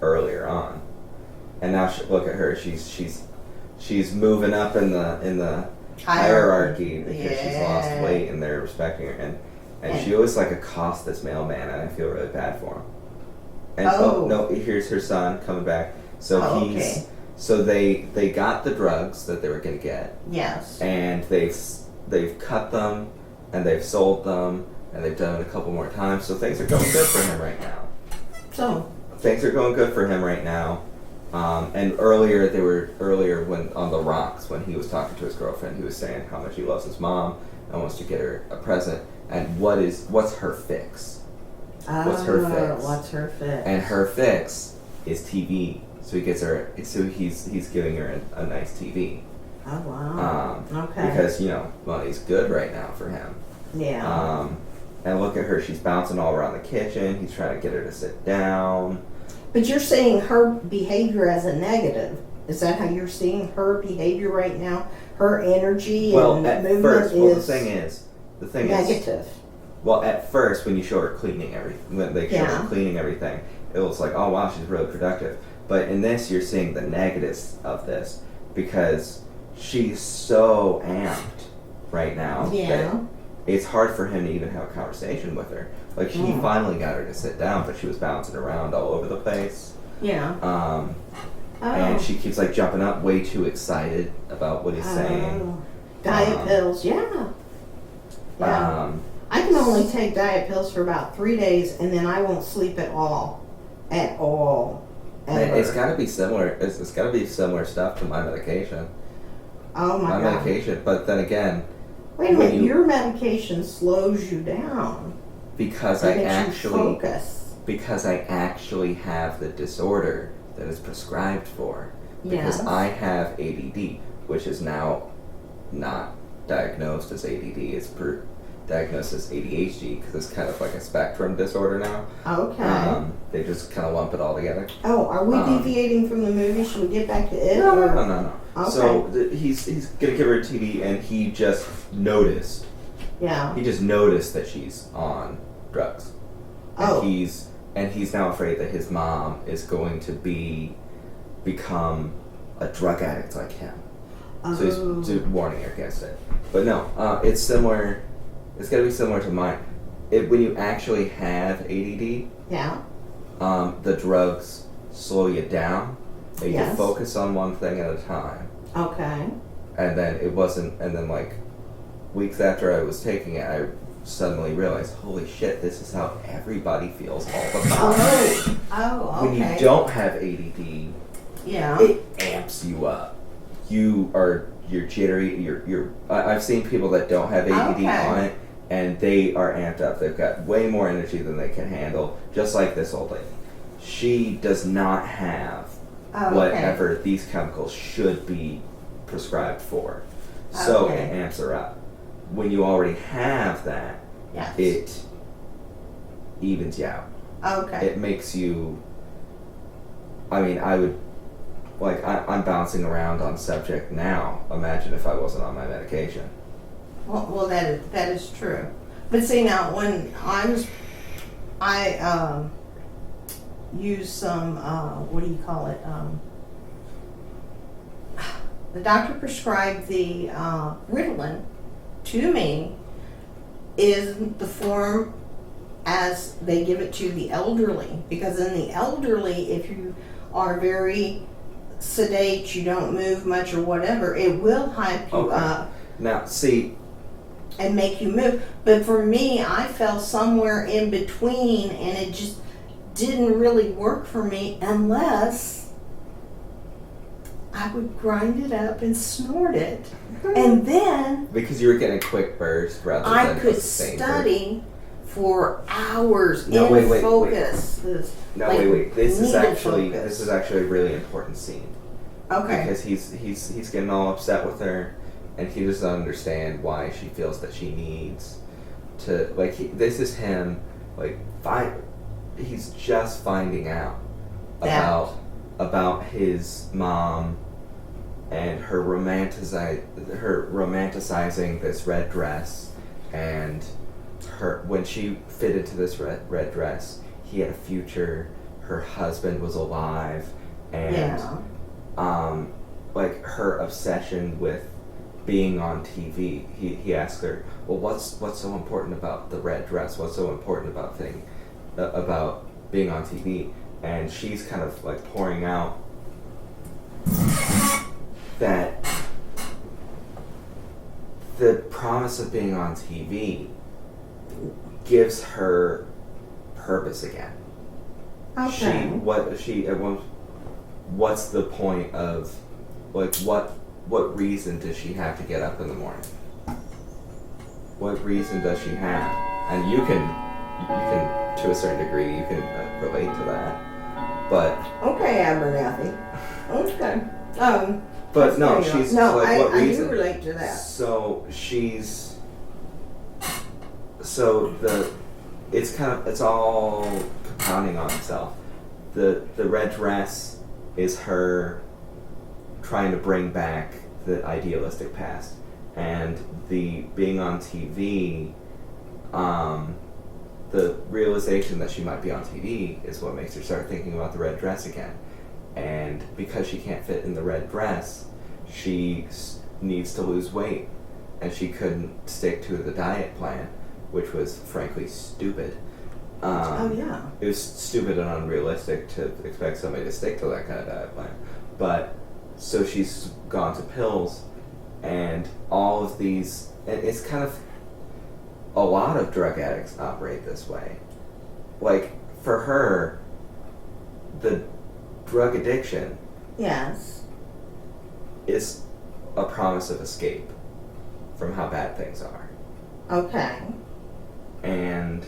earlier on. And now look at her. She's moving up in the hierarchy because she's lost weight and they're respecting her. And she always like accosts this mailman, and I feel really bad for him. And no, here's her son coming back. So so they got the drugs that they were going to get. Yes. And they've cut them and they've sold them and they've done it a couple more times. So things are going good for him right now. So things are going good for him right now. And earlier when on the rocks, when he was talking to his girlfriend, he was saying how much he loves his mom and wants to get her a present. And what's her fix? What's her fix? And her fix is TV. So he gets her. So he's giving her a nice TV. Oh wow. Okay. Because money's good right now for him. Yeah. And look at her. She's bouncing all around the kitchen. He's trying to get her to sit down. But you're seeing her behavior as a negative. Is that how you're seeing her behavior right now? Her energy and movement first, is the thing negative. Is, well, at first, when you show her cleaning everything, when they show her cleaning everything, it was like, oh wow, she's really productive. But in this, you're seeing the negatives of this because she's so amped right now that it's hard for him to even have a conversation with her. Like, he finally got her to sit down, but she was bouncing around all over the place. Yeah. And she keeps, like, jumping up way too excited about what he's saying. Diet pills, yeah. I can only take diet pills for about 3 days, and then I won't sleep at all. At all. Ever. It's got to be similar. It's got to be similar stuff to my medication. Oh, my God. My medication, but then again... Wait a minute, your medication slows you down. Because I actually have the disorder that is prescribed for. Because I have ADD, which is now not diagnosed as ADD. It's diagnosed as ADHD because it's kind of like a spectrum disorder now. Okay. They just kind of lump it all together. Oh, are we deviating from the movie? Should we get back to it? No. Okay. So he's gonna give her a TV, and he just noticed. Yeah. He just noticed that she's on drugs. And he's now afraid that his mom is going to become a drug addict like him. So he's warning her against it. But no, it's similar. It's got to be similar to mine. When you actually have ADD, the drugs slow you down. Make you focus on one thing at a time. Okay. And then like weeks after I was taking it, I suddenly realized, holy shit, this is how everybody feels all the time. Oh, okay. When you don't have ADD, it amps you up. You're jittery. I've seen people that don't have ADD on it, and they are amped up. They've got way more energy than they can handle. Just like this old lady, she does not have whatever these chemicals should be prescribed for, so it amps her up. When you already have that, it evens you out. Okay. It makes you. I mean, I'm bouncing around on subject now. Imagine if I wasn't on my medication. Well, that is true. But see, now when I use some what do you call it? The doctor prescribed the Ritalin to me is the form as they give it to the elderly, because in the elderly, if you are very sedate, you don't move much or whatever, it will hype you up. Now, see, and make you move. But for me, I fell somewhere in between, and it just didn't really work for me unless I would grind it up and snort it. And then because you were getting quick bursts rather than I could sustained study for hours No, in wait. focus. No, Like, wait. This is needed actually focus. a really important scene. Okay. Because he's getting all upset with her, and he doesn't understand why she feels that she needs to, like, this is him, like, he's just finding out about his mom and her romanticizing this red dress, and when she fit into this red dress, he had a future, her husband was alive, and like her obsession with being on TV. He asked her, well, what's so important about the red dress? What's so important about being on TV? And she's kind of like pouring out that the promise of being on TV gives her purpose again. Okay. What's the point of, like, what reason does she have to get up in the morning? What reason does she have? And you can to a certain degree you can relate to that, but Okay, Abernathy. Okay. but no, there you go. she's no. like, what I reason? do relate to that. It's all compounding on itself. The red dress is her trying to bring back the idealistic past, and the being on TV, the realization that she might be on TV is what makes her start thinking about the red dress again. And because she can't fit in the red dress, she needs to lose weight, and she couldn't stick to the diet plan, which was frankly stupid. It was stupid and unrealistic to expect somebody to stick to that kind of diet plan. But so she's gone to pills, and all of these, and it's kind of, a lot of drug addicts operate this way. Like, for her, the drug addiction Yes. is a promise of escape from how bad things are. Okay. And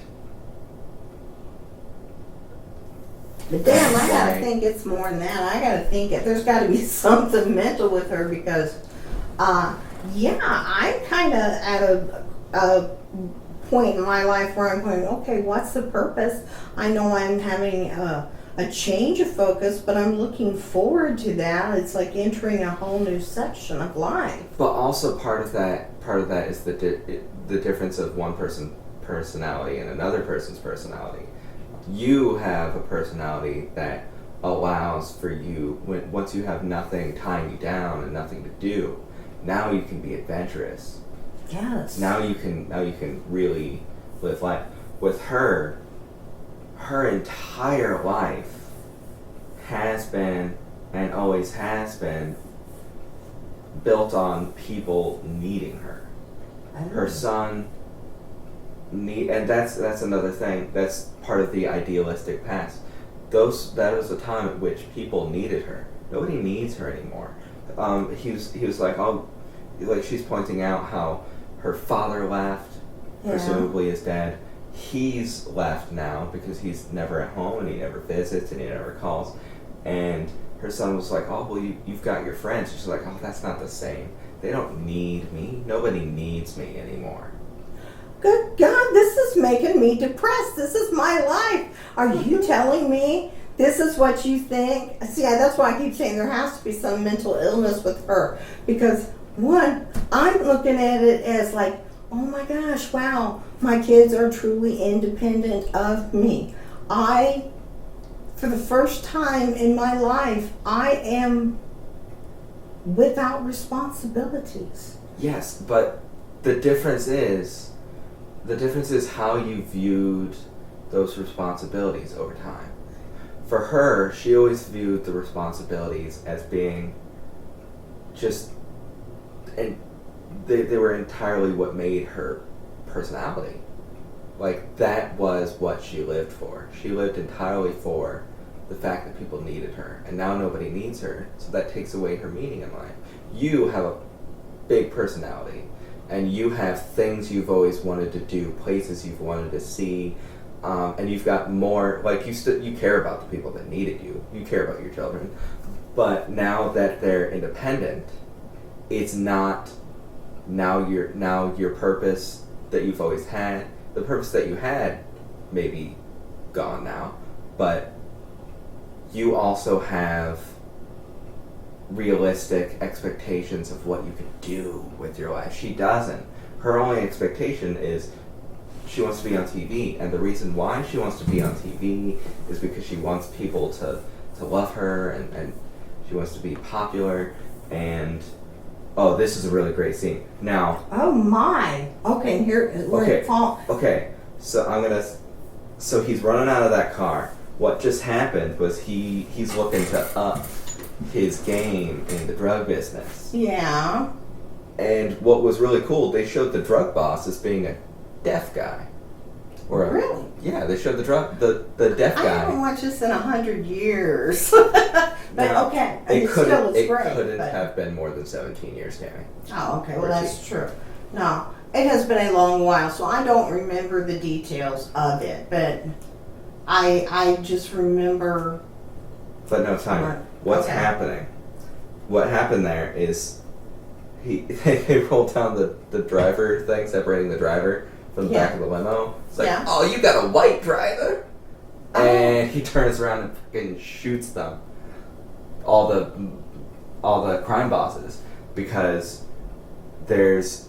But damn, I Why? gotta think it's more than that. I gotta think there's gotta be something mental with her because, I'm kind of at a point in my life where I'm going, okay, what's the purpose? I know I'm having a change of focus, but I'm looking forward to that. It's like entering a whole new section of life. But also part of that is the difference of one person's personality and another person's personality. You have a personality that allows for you, once you have nothing tying you down and nothing to do, now you can be adventurous. Yes. Now you can really live life. With her entire life has been and always has been built on people needing her. Her son and that's another thing. That's part of the idealistic past. That was a time at which people needed her. Nobody needs her anymore. He was like, oh, like she's pointing out how her father left, presumably is dead. He's left now because he's never at home and he never visits and he never calls. And her son was like, oh, well, you've got your friends. She's like, oh, that's not the same. They don't need me. Nobody needs me anymore. Good God, this is making me depressed. This is my life. Are you telling me this is what you think? See, that's why I keep saying there has to be some mental illness with her. Because, one, I'm looking at it as like, oh my gosh, wow, my kids are truly independent of me. For the first time in my life, I am without responsibilities. Yes, but the difference is how you viewed those responsibilities over time. For her, she always viewed the responsibilities as being just, and they were entirely what made her personality. Like, that was what she lived for. She lived entirely for the fact that people needed her, and now nobody needs her, so that takes away her meaning in life. You have a big personality. and you have things you've always wanted to do, places you've wanted to see, and you've got more, like you care about the people that needed you. You care about your children. But now that they're independent, it's not now your purpose that you've always had. The purpose that you had may be gone now, but you also have realistic expectations of what you can do with your life. She doesn't. Her only expectation is she wants to be on TV, and the reason why she wants to be on TV is because she wants people to love her, and she wants to be popular, and oh, this is a really great scene. Now, oh my. Okay, here okay, so he's running out of that car. What just happened was he's looking to up his game in the drug business. Yeah. And what was really cool, they showed the drug boss as being a deaf guy. Really? Yeah, they showed the deaf guy. I haven't watched this in 100 years. But Now, okay, it couldn't great. have been more than 17 years, Tammy. Oh, okay. Well, that's true. No, it has been a long while, so I don't remember the details of it, but I just remember. But no, time. What's happening? What happened there is they rolled down the driver thing, separating the driver from the back of the limo. It's like, oh, you got a white driver? And he turns around and fucking shoots them. All the crime bosses, because there's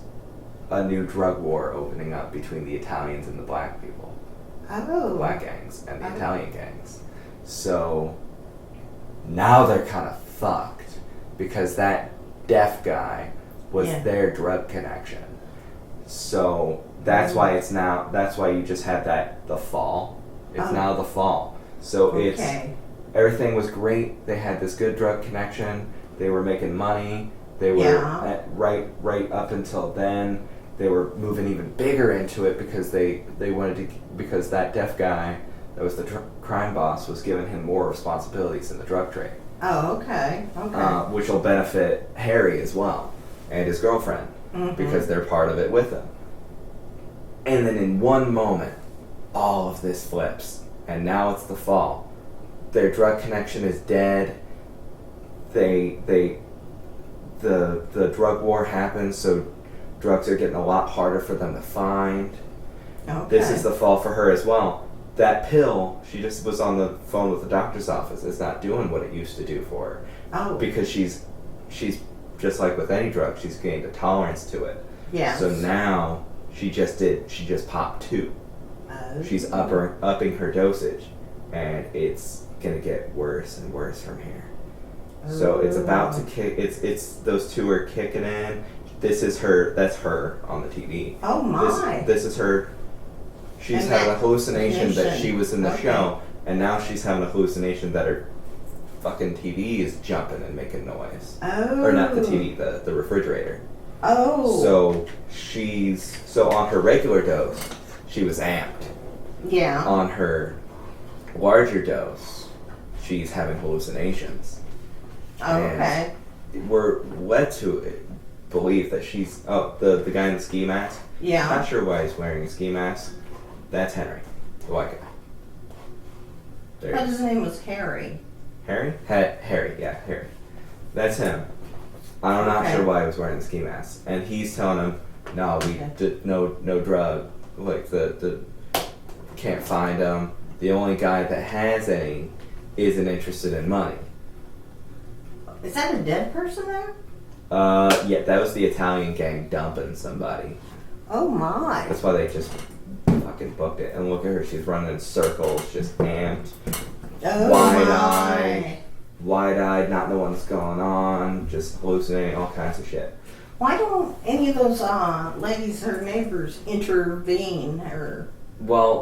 a new drug war opening up between the Italians and the black people. Oh. Black gangs and the Italian gangs. So now they're kind of fucked because that deaf guy was their drug connection. So that's why that's why you just had the fall. It's now the fall. So it's everything was great. They had this good drug connection. They were making money. They were right up until then. They were moving even bigger into it because they wanted to, because that deaf guy that was the crime boss was giving him more responsibilities in the drug trade. Oh, okay. Which will benefit Harry as well and his girlfriend because they're part of it with him. And then in one moment, all of this flips, and now it's the fall. Their drug connection is dead. The drug war happens, so drugs are getting a lot harder for them to find. Okay. This is the fall for her as well. That pill, she just was on the phone with the doctor's office, is not doing what it used to do for her. Oh. Because she's just like with any drug, she's gained a tolerance to it. Yeah. So now she just popped 2. Oh. She's upping her dosage, and it's gonna get worse and worse from here. Oh. So it's about to kick. It's those 2 are kicking in. This is her. That's her on the TV. Oh my! This is her. She's having a hallucination that she was in the show, and now she's having a hallucination that her fucking TV is jumping and making noise. Oh. Or not the TV, the refrigerator. Oh. So on her regular dose, she was amped. Yeah. On her larger dose, she's having hallucinations. Okay. And we're led to believe that she's the guy in the ski mask. Yeah. Not sure why he's wearing a ski mask. That's Henry, the white guy. But his name was Harry. Harry? Harry, yeah, Harry. That's him. I'm not sure why he was wearing the ski mask. And he's telling him, no, no drug. Like, the can't find him. The only guy that has any isn't interested in money. Is that a dead person there? Yeah, that was the Italian gang dumping somebody. Oh my. That's why they just fucking booked it. And look at her, she's running in circles, just amped. Oh wide-eyed, not knowing what's going on, just hallucinating, all kinds of shit. Why don't any of those ladies, her neighbors, intervene or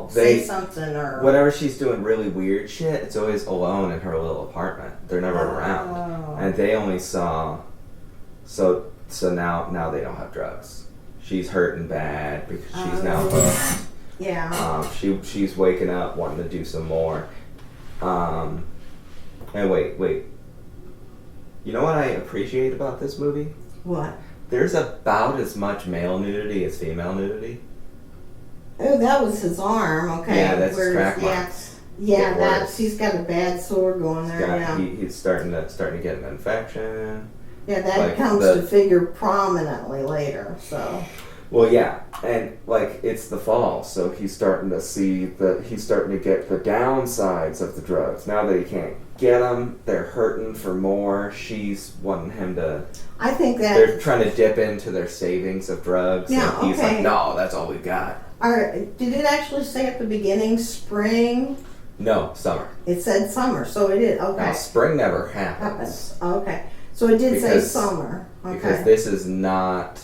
say something or whatever? She's doing really weird shit. It's always alone in her little apartment. They're never around, and they only saw. So now they don't have drugs. She's hurting bad because she's now hooked. Yeah. She's waking up wanting to do some more. And wait. You know what I appreciate about this movie? What? there's about as much male nudity as female nudity. Oh, that was his arm. Okay. Yeah, that's his crack yeah, marks. yeah. Get That's worse. he's got a bad sore going there. Yeah. He's starting to get an infection. Yeah, that like comes to figure prominently later. So. Well, yeah, and like it's the fall, so he's starting to get the downsides of the drugs. Now that he can't get them, they're hurting for more. She's wanting him to. I think that they're trying to dip into their savings of drugs. Yeah, and he's okay. like, no, that's all we got. Did it actually say at the beginning spring? No, summer. It said summer, so it is okay. Now, spring never happens. Okay, so it did say summer. Okay. Because this is not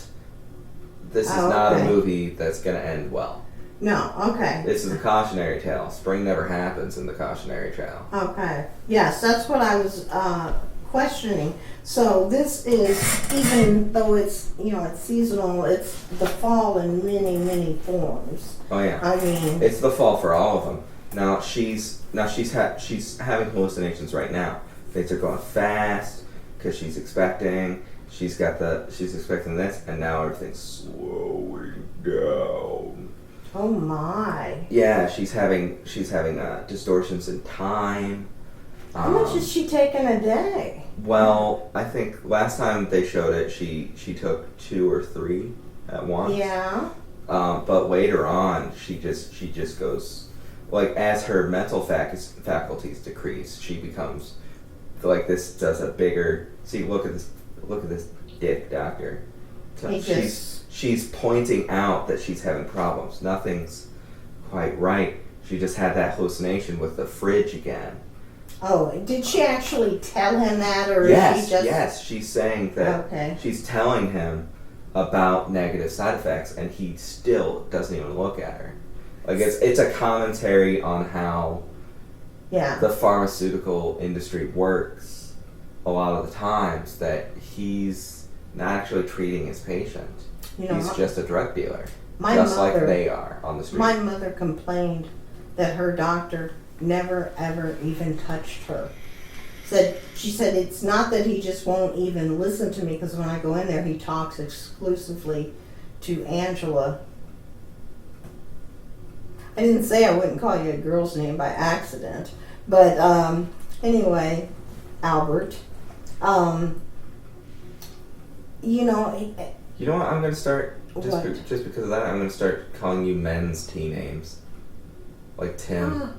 a okay. movie that's going to end well. No, okay. This is a cautionary tale. Spring never happens in the cautionary tale. Okay. Yes, that's what I was questioning. So this is, even though it's it's seasonal, it's the fall in many, many forms. Oh yeah. I mean, It's the fall for all of them. Now she's having hallucinations right now. Things are going fast because she's expecting. She's expecting this, and now everything's slowing down. oh my. Yeah, she's having distortions in time. How much is she taking a day? Well, I think last time they showed it, she took 2 or 3 at once. Yeah. But later on, she just goes, like, as her mental faculties decrease, she becomes like this. Does a bigger look at this dick doctor. So she's pointing out that she's having problems. Nothing's quite right. She just had that hallucination with the fridge again. Oh, did she actually tell him that, or Yes, is she just? yes. She's saying that. Okay. She's telling him about negative side effects, and he still doesn't even look at her. Like it's a commentary on how the pharmaceutical industry works. A lot of the times that he's not actually treating his patient. He's just a drug dealer, just like they are on the street. My mother complained that her doctor never ever even touched her. She said it's not that he just won't even listen to me, because when I go in there he talks exclusively to Angela. I didn't say I wouldn't call you a girl's name by accident, but anyway, Albert. You know what? I'm going to start just because of that. I'm going to start calling you men's tea names, like Tim.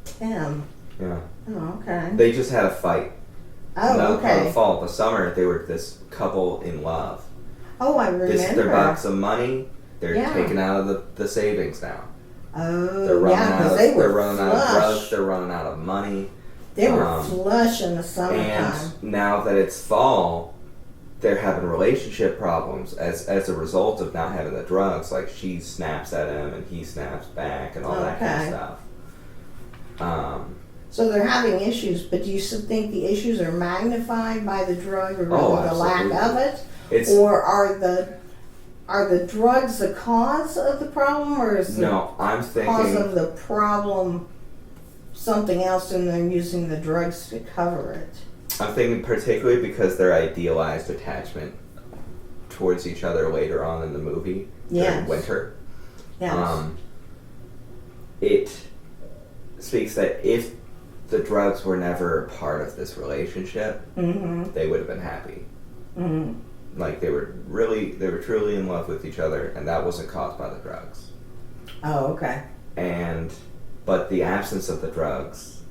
Tim. Yeah. Oh, okay. They just had a fight. Oh, okay. The fall, the summer, they were this couple in love. Oh, I remember. This is their box of money. They're taking out of the savings now. Oh, because they were running flush. out of drugs. They're running out of money. They were flush in the summertime. And now that it's fall, they're having relationship problems as a result of not having the drugs. Like she snaps at him and he snaps back and all that kind of stuff. So they're having issues, but do you think the issues are magnified by the drug, or rather the lack of it? Or are the drugs the cause of the problem, or is the cause of the problem something else and they're using the drugs to cover it? I'm thinking particularly because their idealized attachment towards each other later on in the movie during winter. Yes. It speaks that if the drugs were never a part of this relationship, they would have been happy. Mm-hmm. Like they were truly in love with each other, and that wasn't caused by the drugs. Oh, okay. But the absence of the drugs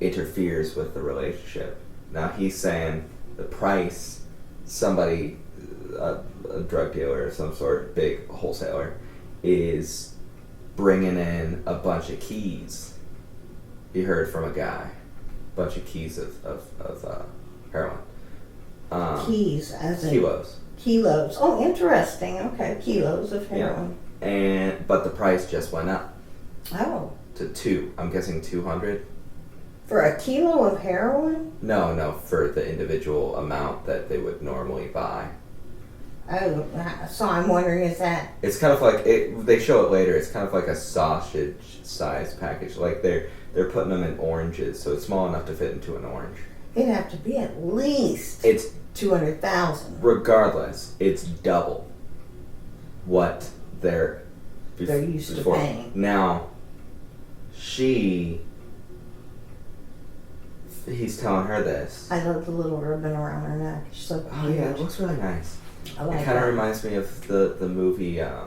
interferes with the relationship. Now he's saying the price, a drug dealer of some sort, big wholesaler, is bringing in a bunch of keys. He heard from a guy, a bunch of keys of heroin. Keys, as in kilos. Kilos. Oh, interesting. Okay, kilos of heroin. Yeah. But the price just went up. Oh. To 2. I'm guessing 200. For a kilo of heroin? No, for the individual amount that they would normally buy. Oh, so I'm wondering, is that... It's kind of like, they show it later, it's kind of like a sausage-sized package. Like they're putting them in oranges, so it's small enough to fit into an orange. It'd have to be at least... It's $200,000. Regardless, it's double what they're used before. to paying. Now, he's telling her this. I love the little ribbon around her neck. She's so cute. Oh yeah, it looks really nice. I like It kind of that. reminds me of the movie. I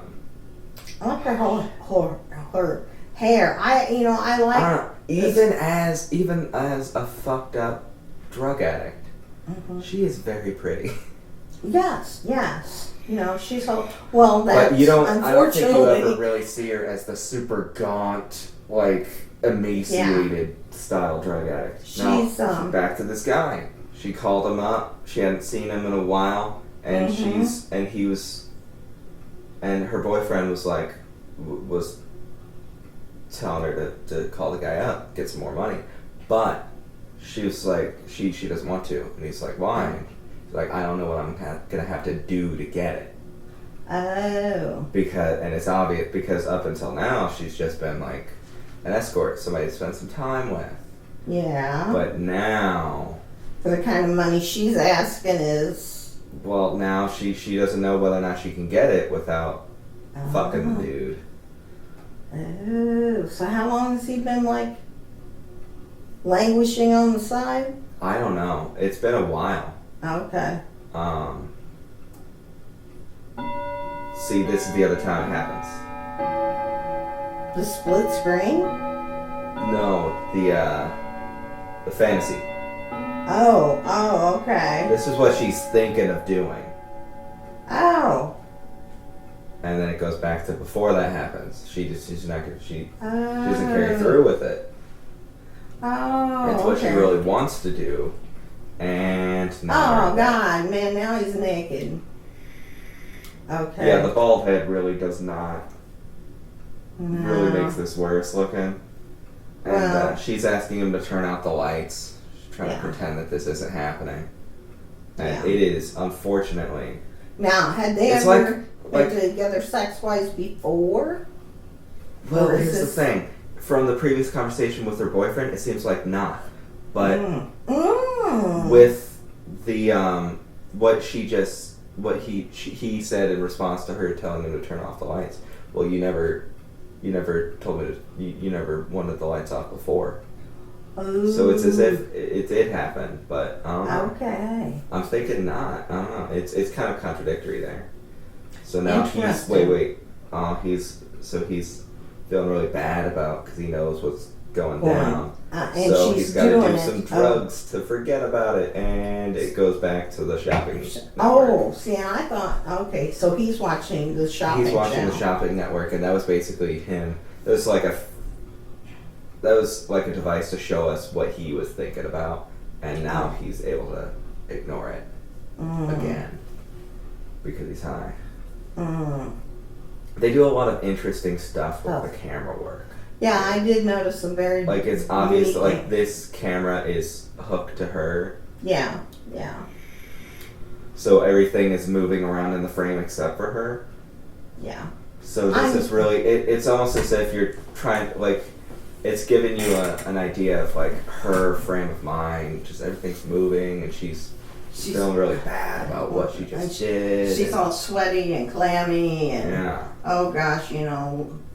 like her whole her hair. I like. I don't know. Even as a fucked up drug addict, she is very pretty. Yes. She's so well. That's But I don't think you ever unfortunately. really see her as the super gaunt, like emaciated style drug addict. She's, back to this guy. She called him up. She hadn't seen him in a while, and and her boyfriend was like, was telling her to call the guy up, get some more money, but she was like, she doesn't want to, and he's like, why? She's like, I don't know what I'm gonna have to do to get it. Oh. And it's obvious because up until now she's just been like an escort, somebody to spend some time with. Yeah. But now, For the kind of money she's asking is. well, now she doesn't know whether or not she can get it without fucking the dude. Oh. So how long has he been like languishing on the side? I don't know. It's been a while. Okay. See, this is the other time it happens. The split screen? No, the fantasy. Oh, okay. This is what she's thinking of doing. Oh. And then it goes back to before that happens. She doesn't Oh. carry through with it. Oh. It's what she okay. really wants to do. And now Oh God, man! Now he's naked. Okay. Yeah, the bald head really does not really No. makes this worse looking. And Well. she's asking him to turn out the lights. She's trying Yeah. to pretend that this isn't happening. And Yeah. it is, unfortunately. Now, had they It's ever like- been together sex-wise before? Well, Or is here's the this- thing. From the previous conversation with her boyfriend, it seems like not. But with the what he said in response to her telling him to turn off the lights. Well, you never told me to. You never wanted the lights off before. Ooh. So it's as if it did happen, but I don't know. Okay. I'm thinking not. I don't know. It's kind of contradictory there. So now he's Interesting. he's feeling really bad about because he knows what's going Well, down. And So she's he's got to doing do it. some drugs to forget about it, and it goes back to the shopping. Oh, network. see, I thought, okay, so he's watching the shopping He's watching channel. the shopping network, and that was basically him. It was like a device to show us what he was thinking about, and now he's able to ignore it again because he's high. They do a lot of interesting stuff with the camera work. Yeah, I did notice some very Like it's obvious unique that like things. this camera is hooked to her, Yeah. so everything is moving around in the frame except for her. Yeah. So this is really it's almost as if you're trying like it's giving you an idea of like her frame of mind, just everything's moving and she's feeling really bad about what she just did. She's all sweaty and clammy and yeah. oh gosh,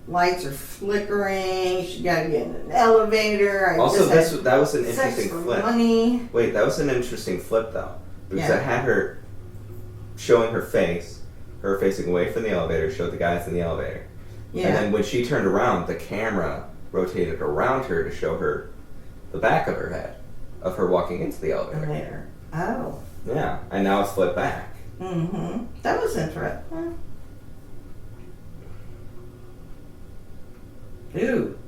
lights are flickering. She got to get in an elevator. Also, that was an sex interesting for flip. money. Wait, that was an interesting flip though, because Yeah. I had her showing her face, her facing away from the elevator, showed the guys in the elevator, Yeah. and then when she turned around, the camera rotated around her to show her the back of her head, of her walking into the elevator. Elevator. Oh. Yeah, and now it's flipped back. That was interesting. Ew.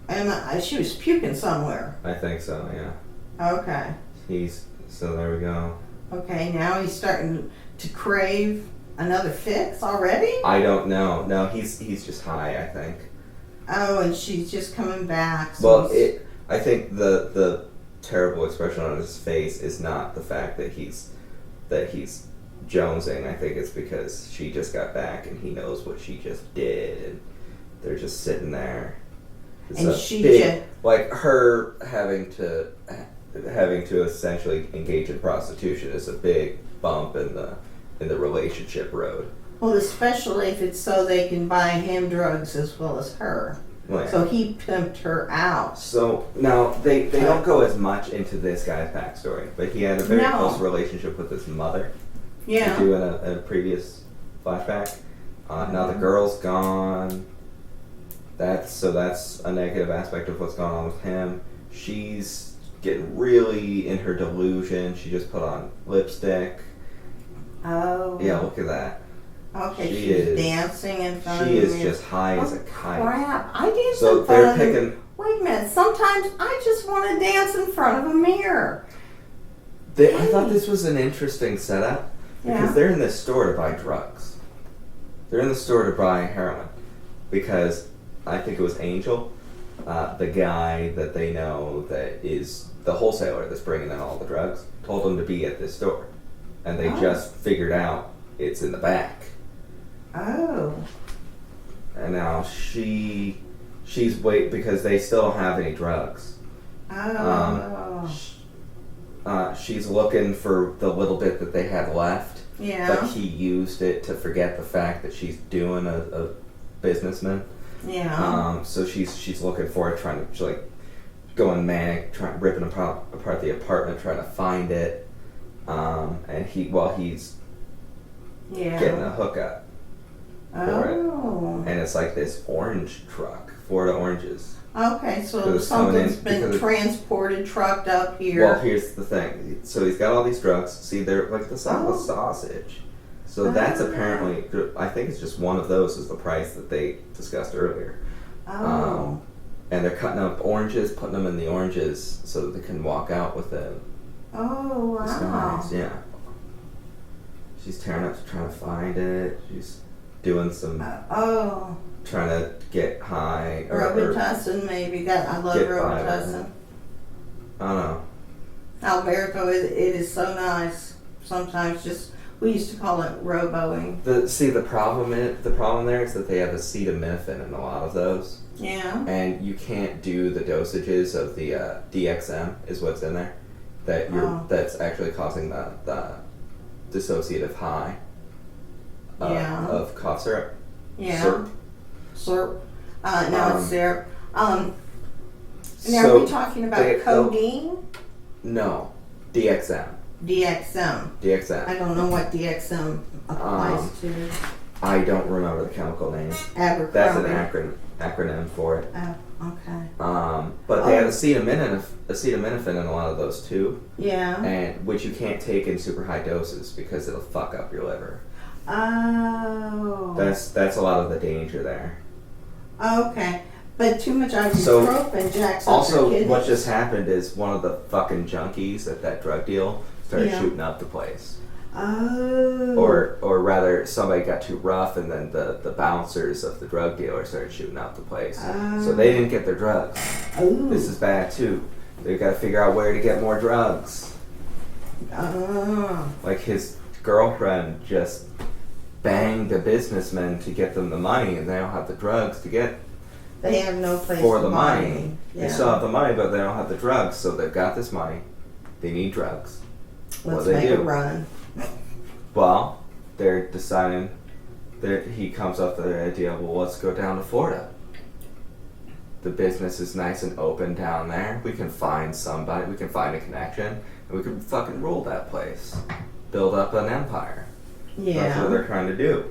And she was puking somewhere. I think so. Yeah. Okay. So there we go. Okay, now he's starting to crave another fix already? I don't know. No, he's just high. I think. Oh, and she's just coming back. So Well, I think the terrible expression on his face is not the fact that he's jonesing. I think it's because she just got back and he knows what she just did, and they're just sitting there. And she big, like her having to essentially engage in prostitution is a big bump in the relationship road. Well, especially if it's so they can buy him drugs as well as her. Well, yeah. So he pimped her out. So now they don't go as much into this guy's backstory, but he had a very No. close relationship with his mother. Yeah. To do in a previous flashback. Now the girl's gone. That's a negative aspect of what's going on with him. She's getting really in her delusion. She just put on lipstick. Oh. Yeah, look at that. Okay, She she's is- dancing in front She of is me. just high as a kite. Crap. I dance So in front they're of picking. Wait a minute. Sometimes I just want to dance in front of a mirror. I thought this was an interesting setup because Yeah. they're in this store to buy drugs. They're in the store to buy heroin because I think it was Angel, the guy that they know that is the wholesaler that's bringing in all the drugs, told them to be at this store, and they Oh. just figured out it's in the back. Oh. And now she's wait because they still don't have any drugs. Oh. She's looking for the little bit that they had left, Yeah. but he used it to forget the fact that she's doing a businessman. Yeah. So she's looking for it, trying to like going manic, ripping apart the apartment, trying to find it. And he's Yeah. getting a hookup for it. Oh. And it's like this orange truck, Florida oranges. Okay, so Because it's coming something's in- been because it- transported, trucked up here. Well, here's the thing. So he's got all these drugs. See, they're like the size of Oh. a sausage. So that's Oh. apparently, I think it's just one of those is the price that they discussed earlier. Oh. And they're cutting up oranges, putting them in the oranges so that they can walk out with it. Oh, It's wow. nice, yeah. She's tearing up trying to find it. She's doing some, Oh. trying to get high. Or Robitussin, maybe. I love Get by Robitussin. I don't know. Alberto, it is so nice. Sometimes we used to call it roboing. The problem there is that they have acetaminophen in a lot of those. Yeah. And you can't do the dosages of the DXM is what's in there that's actually causing the dissociative high Yeah. of cough syrup. Yeah. Syrup. Slurp. Now it's syrup. Now So are we talking about codeine? No, DXM. DXM. DXM. I don't know what DXM applies to. I don't remember the chemical name. Abercrombie. That's an acronym for it. Oh, okay. But they have acetaminophen in a lot of those too, Yeah. and which you can't take in super high doses because it'll fuck up your liver. Oh. That's a lot of the danger there. Okay. But too much ibuprofen jacks up Also, your kidneys. what just happened is one of the fucking junkies at that drug deal started Yeah. shooting up the place. Oh. Or rather, somebody got too rough, and then the bouncers of the drug dealer started shooting up the place. So they didn't get their drugs. Oh. This is bad too. They've got to figure out where to get more drugs. Oh. Like his girlfriend just banged a businessman to get them the money, and they don't have the drugs to get They have no place for to the buy money. any. They still have the money, but they don't have the drugs. So they've got this money. They need drugs. Let's What they make do? a run. Well, they're deciding. He comes up with the idea. Well, let's go down to Florida. The business is nice and open down there. We can find somebody. We can find a connection, and we can fucking rule that place. Build up an empire. That's what Yeah. they're trying to do.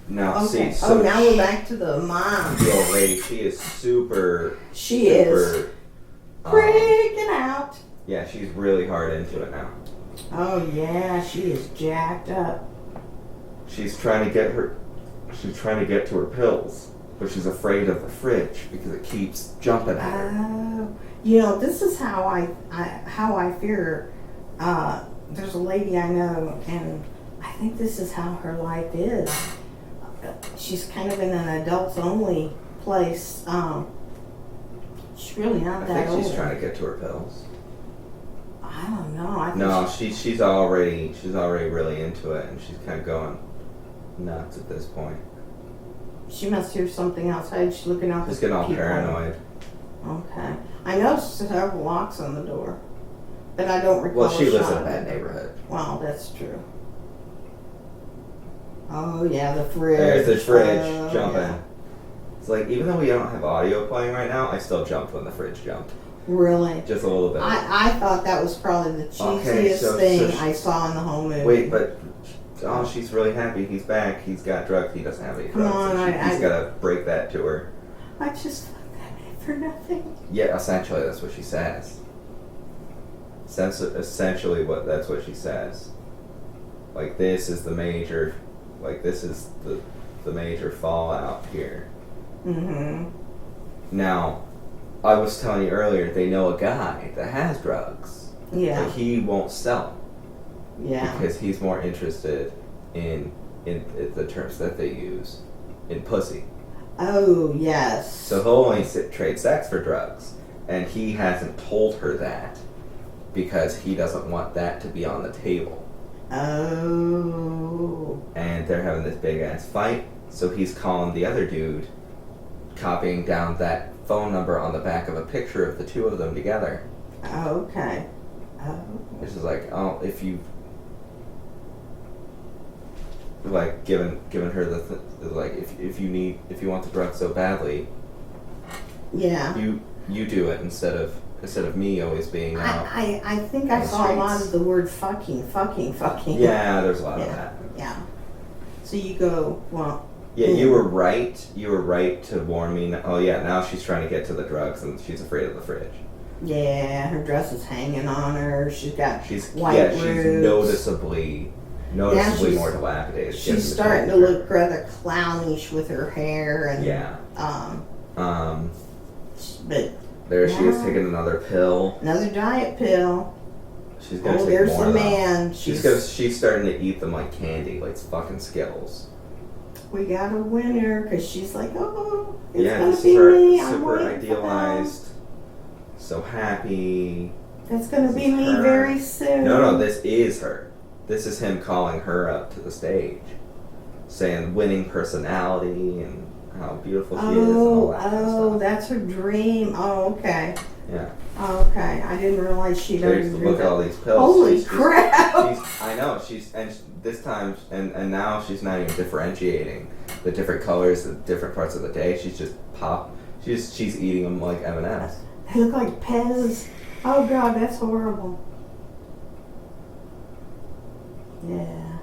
Now, Okay. see, so now we're back to the mom. the old lady, she is super. She is freaking out. Yeah, she's really hard into it now. Oh yeah, she is jacked up. She's trying to get to her pills, but she's afraid of the fridge because it keeps jumping at her. Oh, this is how I fear. There's a lady I know, and I think this is how her life is. She's kind of in an adults only place. She's really not I that think old. she's trying to get to her pills. I don't know. I think No, she's already really into it, and she's kind of going nuts at this point. she must hear something outside. She's looking out. She's the getting all peephole. paranoid. Okay. I noticed several locks on the door, but I don't recall. Well, she a lives shot in a bad of it. neighborhood. Well, that's true. Oh yeah, the fridge. There's the fridge jumping. Yeah. It's like, even though we don't have audio playing right now, I still jumped when the fridge jumped. Really? Just a little bit. I thought that was probably the cheesiest Okay, thing so I saw in the whole movie. Wait, but she's really happy. He's back. He's got drugs. He doesn't have any Come drugs. on, and he's got to break that to her. I just fucked that man for nothing. Yeah, essentially that's what she says. Essentially, that's what she says. Like, this is the major, the major fallout here. Mm-hmm. Now, I was telling you earlier, they know a guy that has drugs. Yeah. But he won't sell them. Yeah. Because he's more interested in the terms that they use, in pussy. Oh, yes. So he'll only trade sex for drugs. And he hasn't told her that because he doesn't want that to be on the table. Oh. And they're having this big ass fight. So he's calling the other dude, copying down that phone number on the back of a picture of the two of them together. Okay. Oh. Which is like, oh, if you like giving her like if you want the drug so badly, Yeah. you do it instead of me always being out. I think I the saw a lot streets. of the word fucking. Yeah, there's a lot of that. Yeah. So you go, well. Yeah, you were right. You were right to warn me. Oh yeah, now she's trying to get to the drugs and she's afraid of the fridge. Yeah, her dress is hanging on her. She's got She's white she's roots. noticeably she's- more dilapidated. She's starting to look rather clownish with her hair and Yeah. But There she is Yeah. taking another pill. another diet pill. She's gonna Oh, take there's more the of them. man. She's starting to eat them like candy, like fucking Skittles. We got a winner because she's like, oh, it's Yeah, gonna this be is her me. I'm super waiting for that. idealized, so happy. That's gonna This be is me her. very soon. No, this is her. This is him calling her up to the stage, saying winning personality and how beautiful she is and all that kind of Oh, stuff. that's her dream. Oh, okay. Yeah. Oh, okay. I didn't realize she'd already Look at all these pills. Holy She's- crap! I know. This time, and now she's not even differentiating the different colors, the different parts of the day. She's just she's eating them like M&Ms. They look like Pez. Oh God, that's horrible. Yeah.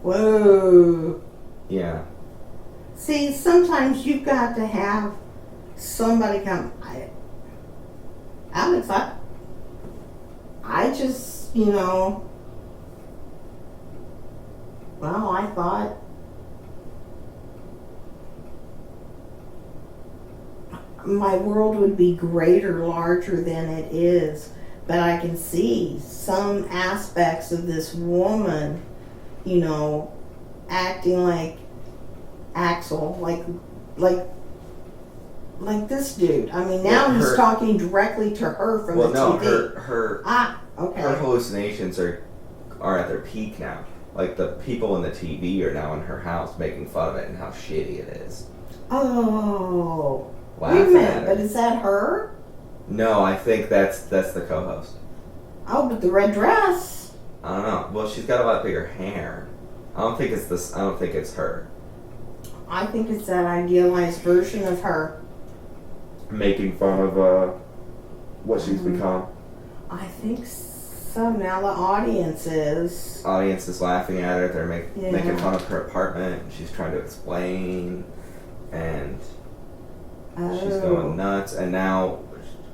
Whoa. Yeah. See, sometimes you've got to have somebody come. Alex, I just, well, I thought my world would be greater, larger than it is. But I can see some aspects of this woman, acting like Axel, like this dude. I mean, now Well, he's talking directly to her from the TV. her Okay. her hallucinations are at their peak now. Like, the people in the TV are now in her house making fun of it and how shitty it is. Oh. Wait a Laughing at minute, her. but is that her? No, I think that's the co-host. Oh, but the red dress. I don't know. Well, she's got a lot bigger hair. I don't think it's her. I think it's that idealized version of her. Making fun of what she's become. I think so. Now the audience is. Audience is laughing at her. They're Yeah. making fun of her apartment. She's trying to explain, and she's going nuts. And now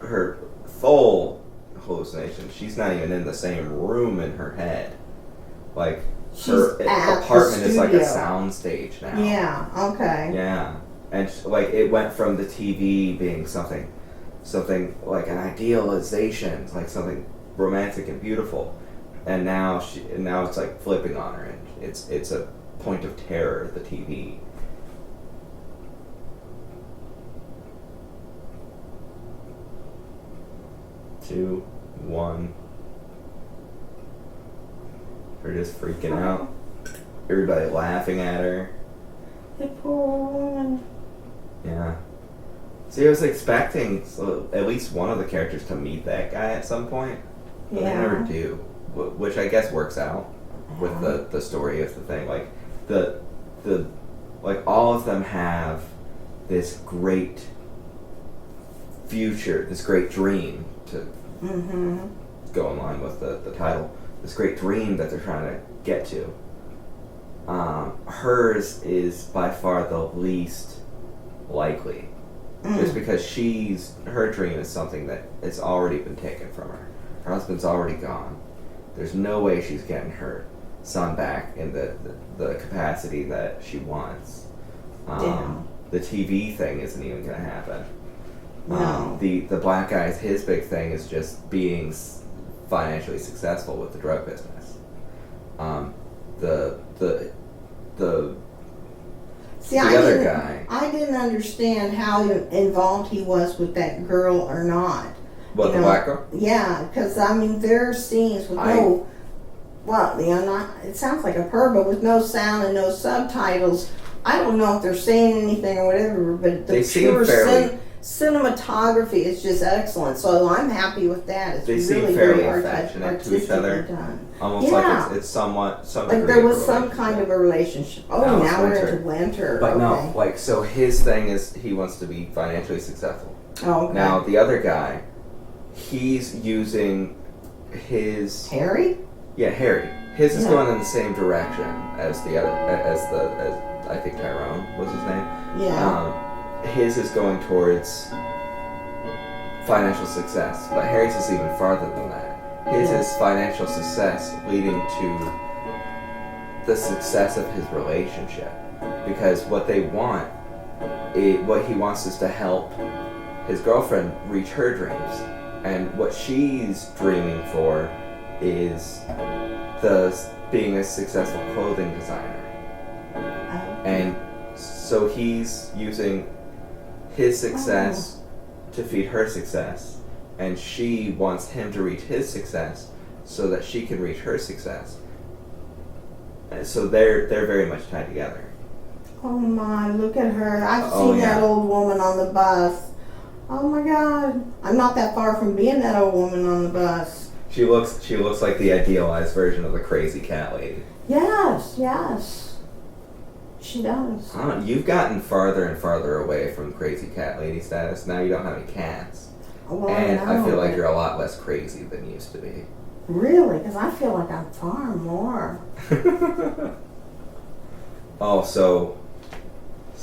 her full hallucination. She's not even in the same room in her head. Like, She's her at the apartment is like a studio. sound stage now. Yeah. Okay. Yeah, and like, it went from the TV being something like an idealization, like something romantic and beautiful, and now it's like flipping on her, and it's a point of terror. The TV. Two, one. They're just freaking out. Everybody laughing at her. The poor woman. Yeah. See, I was expecting at least one of the characters to meet that guy at some point, but they never do, which I guess works out with the story of the thing. Like the like all of them have this great future, this great dream to go in line with the title. This great dream that they're trying to get to. Hers is by far the least likely. Just because her dream is something that has already been taken from her. Her husband's already gone. There's no way she's getting her son back in the capacity that she wants. The TV thing isn't even going to happen. No. The black guy's, his big thing is just being financially successful with the drug business. See, the other guy. I didn't understand how involved he was with that girl or not. What, the black girl? Yeah, because I mean, there are scenes with it sounds like a purr, but with no sound and no subtitles. I don't know if they're saying anything or whatever, but the pure cinematography is just excellent. So I'm happy with that. It's they really seem fairly very affectionate to each other. done. Almost like it's somewhat like there was some kind of a relationship. Oh, now we're into winter. But okay. no, like, so his thing is he wants to be financially successful. Oh, okay. Now the other guy, he's using his Harry. Yeah, Harry. His is going in the same direction as the other, as I think Tyrone was his name. Yeah. His is going towards financial success, but Harry's is even farther than that. His is financial success leading to the success of his relationship, because what they want, what he wants is to help his girlfriend reach her dreams, and what she's dreaming for is being a successful clothing designer. And so he's using his success to feed her success, and she wants him to reach his success so that she can reach her success. And so they're very much tied together. Oh my, look at her. I've seen that old woman on the bus. Oh my God. I'm not that far from being that old woman on the bus. She looks like the idealized version of the crazy cat lady. Yes. She does. You've gotten farther and farther away from crazy cat lady status. Now you don't have any cats. Well, and I feel like you're a lot less crazy than you used to be. Really? Because I feel like I'm far more. Oh, so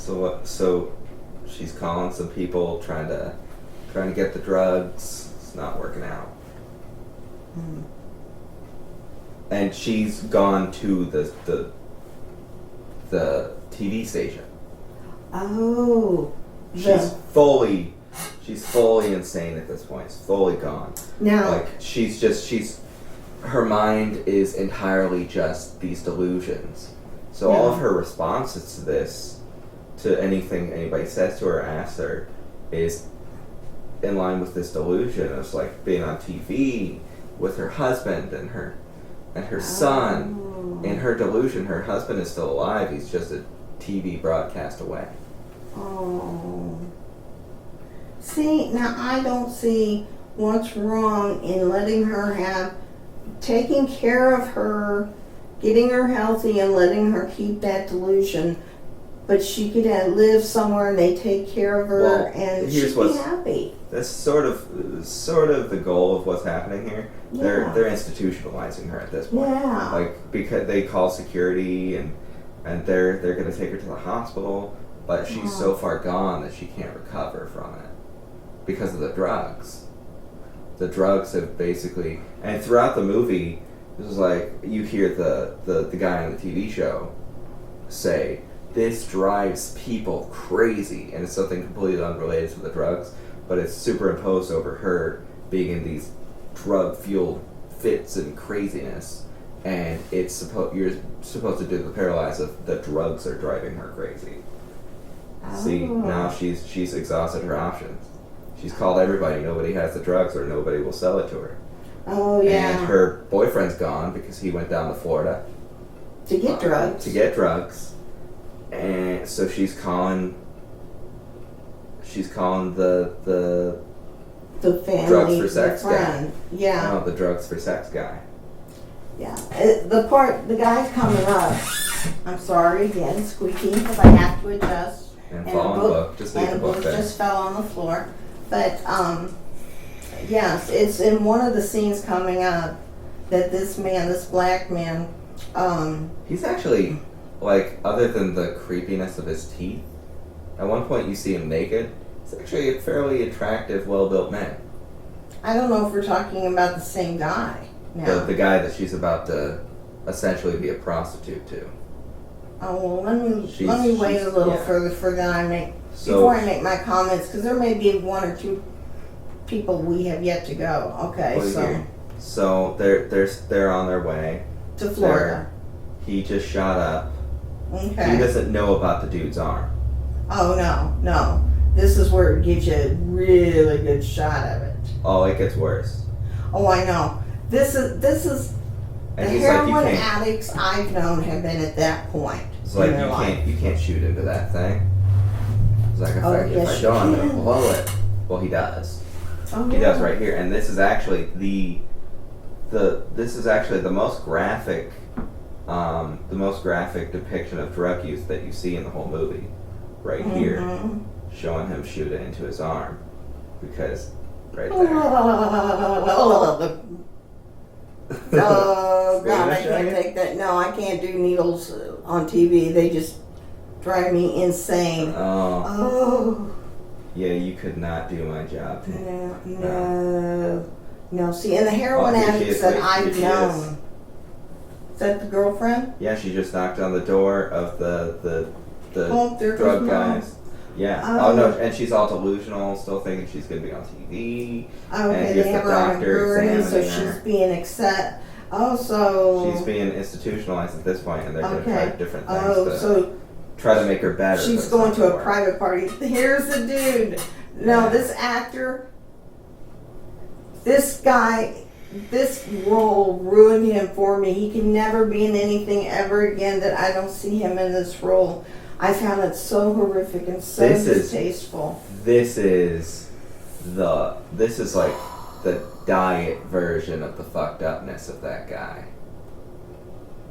what? So she's calling some people, trying to get the drugs. It's not working out. And she's gone to the TV station. Oh. She's fully insane at this point. She's fully gone. Now, like her mind is entirely just these delusions. So all of her responses to this, to anything anybody says to her or asks her, is in line with this delusion. It's like being on TV with her husband and her son. In her delusion, her husband is still alive. He's just a TV broadcast away. Oh. See, now I don't see what's wrong in letting her taking care of her, getting her healthy and letting her keep that delusion, but she could live somewhere and they take care of her and she'd be happy. That's sort of the goal of what's happening here. Yeah. They're institutionalizing her at this point. Yeah. Like, because they call security and they're going to take her to the hospital, but she's so far gone that she can't recover from it because of the drugs. The drugs have basically, and throughout the movie, this is like you hear the guy on the TV show say, "This drives people crazy," and it's something completely unrelated to the drugs, but it's superimposed over her being in these drug-fueled fits and craziness, and you're supposed to do the parallels of the drugs are driving her crazy. See, now she's exhausted her options. She's called everybody. Nobody has the drugs, or nobody will sell it to her. Oh yeah. And her boyfriend's gone because he went down to Florida to get drugs. And so she's she's calling the family, drugs for sex the friend. guy. Yeah. No, the drugs for sex guy. Yeah. The guy's coming up. I'm sorry again, squeaking because I have to adjust. And fall in the book. Just leave the book there. Just fell on the floor. But yes, it's in one of the scenes coming up that this black man, he's actually, like, other than the creepiness of his teeth, at one point you see him naked. He's actually a fairly attractive, well-built man. I don't know if we're talking about the same guy now. The guy that she's about to essentially be a prostitute to. Oh, well, let me wait a little further before I make my comments, because there may be one or two people we have yet to go. Okay, so they're on their way to Florida. He just shot up. Okay. He doesn't know about the dude's arm. Oh no. This is where it gives you a really good shot of it. Oh, it gets worse. Oh, I know. This is the heroin addicts I've known have been at that point. It's like you can't shoot into that thing. It's like if I don't, I'm gonna blow it. Well, he does. Oh, he does right here, and this is actually the most graphic depiction of drug use that you see in the whole movie, right here, showing him shoot it into his arm, because right there. Oh God, I can't take that. No, I can't do needles on TV. They just drive me insane. Oh. Yeah, you could not do my job. No. See, and the heroin addicts that I've known. Is that the girlfriend? Yeah, she just knocked on the door of the drug guys. Yeah. Oh no, and she's all delusional, still thinking she's gonna be on TV. Okay, they have her on a gurney, so she's being she's being institutionalized at this point, and they're gonna try different things to try to make her better. She's going to a private party. Here's the dude. No, this actor, this guy, this role ruined him for me. He can never be in anything ever again that I don't see him in this role. I found it so horrific and so distasteful. This is like the diet version of the fucked upness of that guy.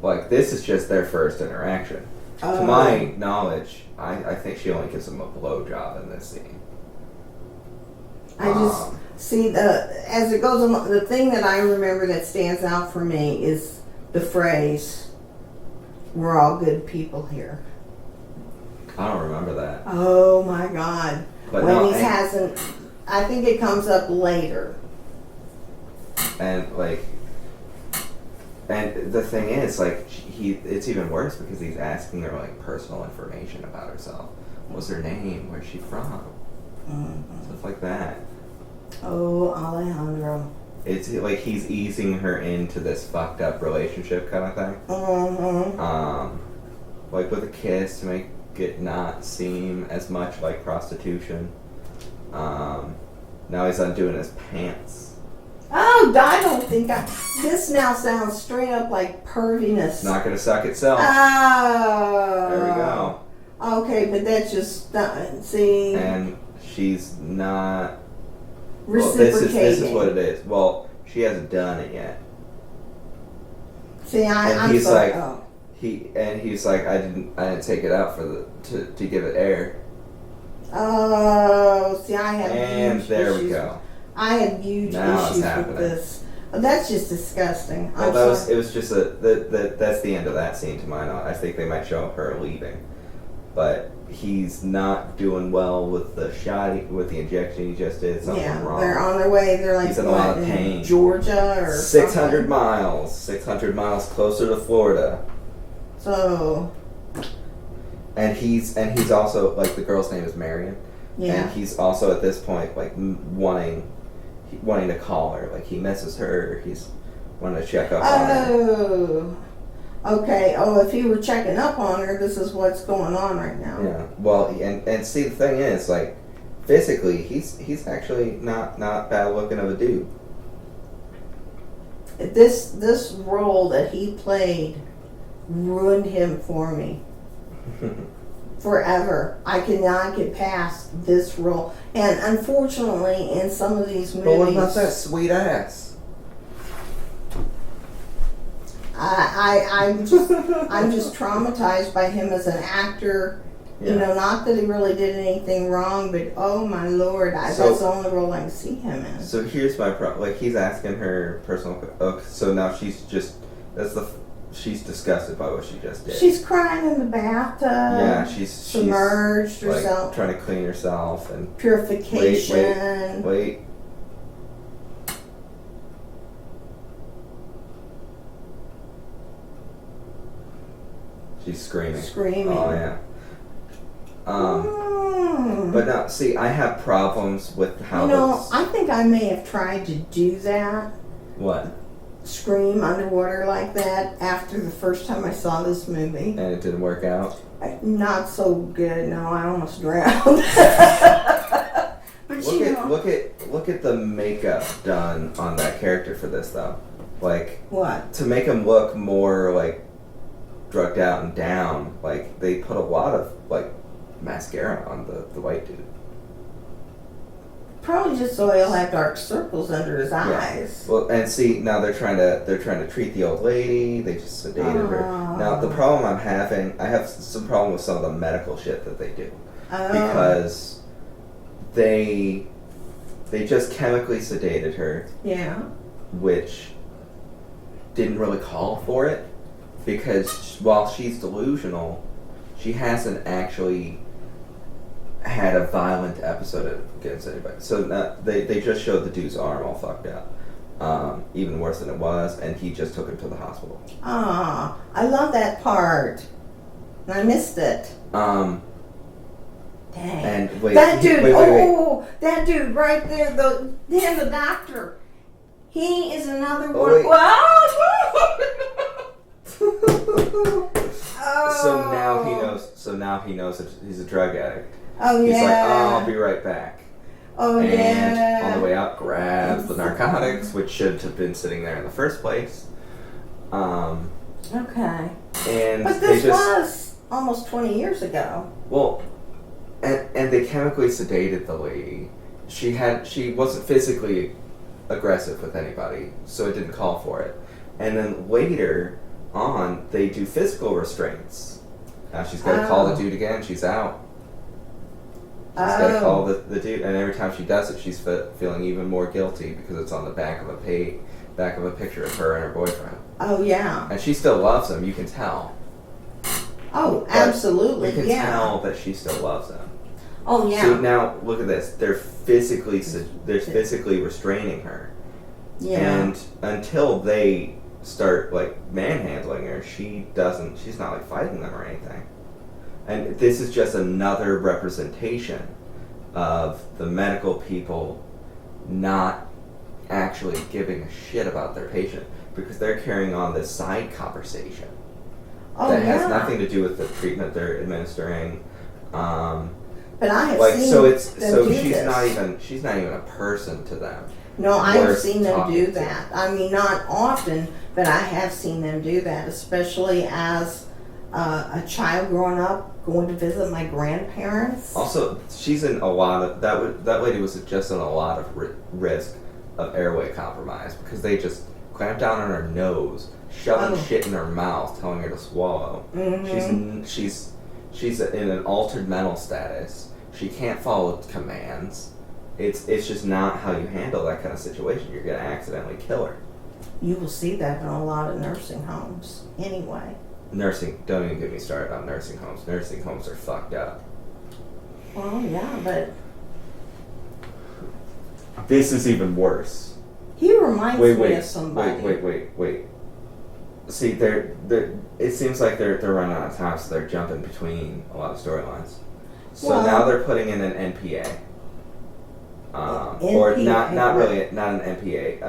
Like, this is just their first interaction. To my knowledge, I think she only gives him a blowjob in this scene. I just see as it goes along, the thing that I remember that stands out for me is the phrase, "We're all good people here." I don't remember that. Oh my God! But when he hasn't, I think it comes up later. And the thing is, like, it's even worse because he's asking her, like, personal information about herself. What's her name? Where's she from? Stuff like that. Oh, Alejandro. It's like he's easing her into this fucked up relationship kind of thing. Like with a kiss to make it not seem as much like prostitution. Now he's undoing his pants. Oh, I don't think this now sounds straight up like perviness. It's not gonna suck itself. Oh. There we go. Okay, but that's just see. And she's not reciprocating. This is what it is. Well, she hasn't done it yet. See, I'm he's sorry. like, he's like, I didn't take it out for to give it air. Oh, see, I have and huge there issues. we go. I have huge issues with this. Oh, that's just disgusting. Well, it was just that's the end of that scene to my knowledge. I think they might show her leaving, but he's not doing well with the shot, with the injection he just did. Something wrong. They're on their way. They're like, he's in a lot of pain. Georgia or 600 miles. 600 miles closer to Florida. So. And he's also, like, the girl's name is Marion. Yeah. And he's also at this point like wanting to call her. Like, he misses her. He's wanting to check up on her. Oh. Okay. Oh, if he were checking up on her, this is what's going on right now. Yeah. Well, and see, the thing is, like, physically, he's actually not bad looking of a dude. This role that he played ruined him for me. forever. I cannot get past this role. And unfortunately, in some of these movies, But what about that sweet ass? I'm just traumatized by him as an actor. Yeah. You know, not that he really did anything wrong, but oh my lord, that's the only role I can see him in. So here's my problem. Like, he's asking her personal. Okay, so now she's just she's disgusted by what she just did. She's crying in the bathtub. Yeah, she's submerged herself. Like, trying to clean herself and purification. Wait. She's screaming. Oh yeah. But now, see, I have problems with how. I think I may have tried to do that. What? Scream underwater like that after the first time I saw this movie. And it didn't work out? Not so good, no, I almost drowned. But look at the makeup done on that character for this, though. Like, what? To make him look more, like, drugged out and down, like, they put a lot of, like, mascara on the white dude. Probably just so he'll have dark circles under his eyes. Well, and see, now they're trying to treat the old lady. They just sedated her. Now the problem I have some problem with some of the medical shit that they do because they just chemically sedated her. Yeah. Which didn't really call for it because while she's delusional, she hasn't actually had a violent episode against anybody. So they just showed the dude's arm all fucked up. Even worse than it was, and he just took him to the hospital. I love that part. I missed it. Dang. And wait, that dude, wait. That dude right there, the doctor. He is another one. Wait. Oh. So now he knows that he's a drug addict. Oh, yeah. He's like, I'll be right back. Oh, and yeah. On the way out, grabs the narcotics, which should have been sitting there in the first place. Okay. And but this was almost 20 years ago. Well, and they chemically sedated the lady. She wasn't physically aggressive with anybody, so it didn't call for it. And then later on, they do physical restraints. Now she's got to call the dude again. She's out. She's got to call the dude, and every time she does it, she's feeling even more guilty because it's on the back of a picture of her and her boyfriend. Oh yeah. And she still loves him. You can tell. Oh, absolutely. You can tell that she still loves him. Oh yeah. So now look at this. They're physically restraining her. Yeah. And until they start like manhandling her, she's not like fighting them or anything. And this is just another representation of the medical people not actually giving a shit about their patient because they're carrying on this side conversation that has nothing to do with the treatment they're administering. But I have seen she's not even a person to them. No, I've seen them do that. I mean, not often, but I have seen them do that, especially as a child growing up, going to visit my grandparents. Also, she's in a lot of that lady was just in a lot of risk of airway compromise because they just clamped down on her nose, shoving shit in her mouth, telling her to swallow. Mm-hmm. She's in an altered mental status. She can't follow commands. It's just not how you handle that kind of situation. You're gonna accidentally kill her. You will see that in a lot of nursing homes, anyway. Don't even get me started on nursing homes. Nursing homes are fucked up. Well, yeah, but this is even worse. He reminds me of somebody. Wait. See, it seems like they're running out of time, so they're jumping between a lot of storylines. So now they're putting in an NPA. Or not an NPA.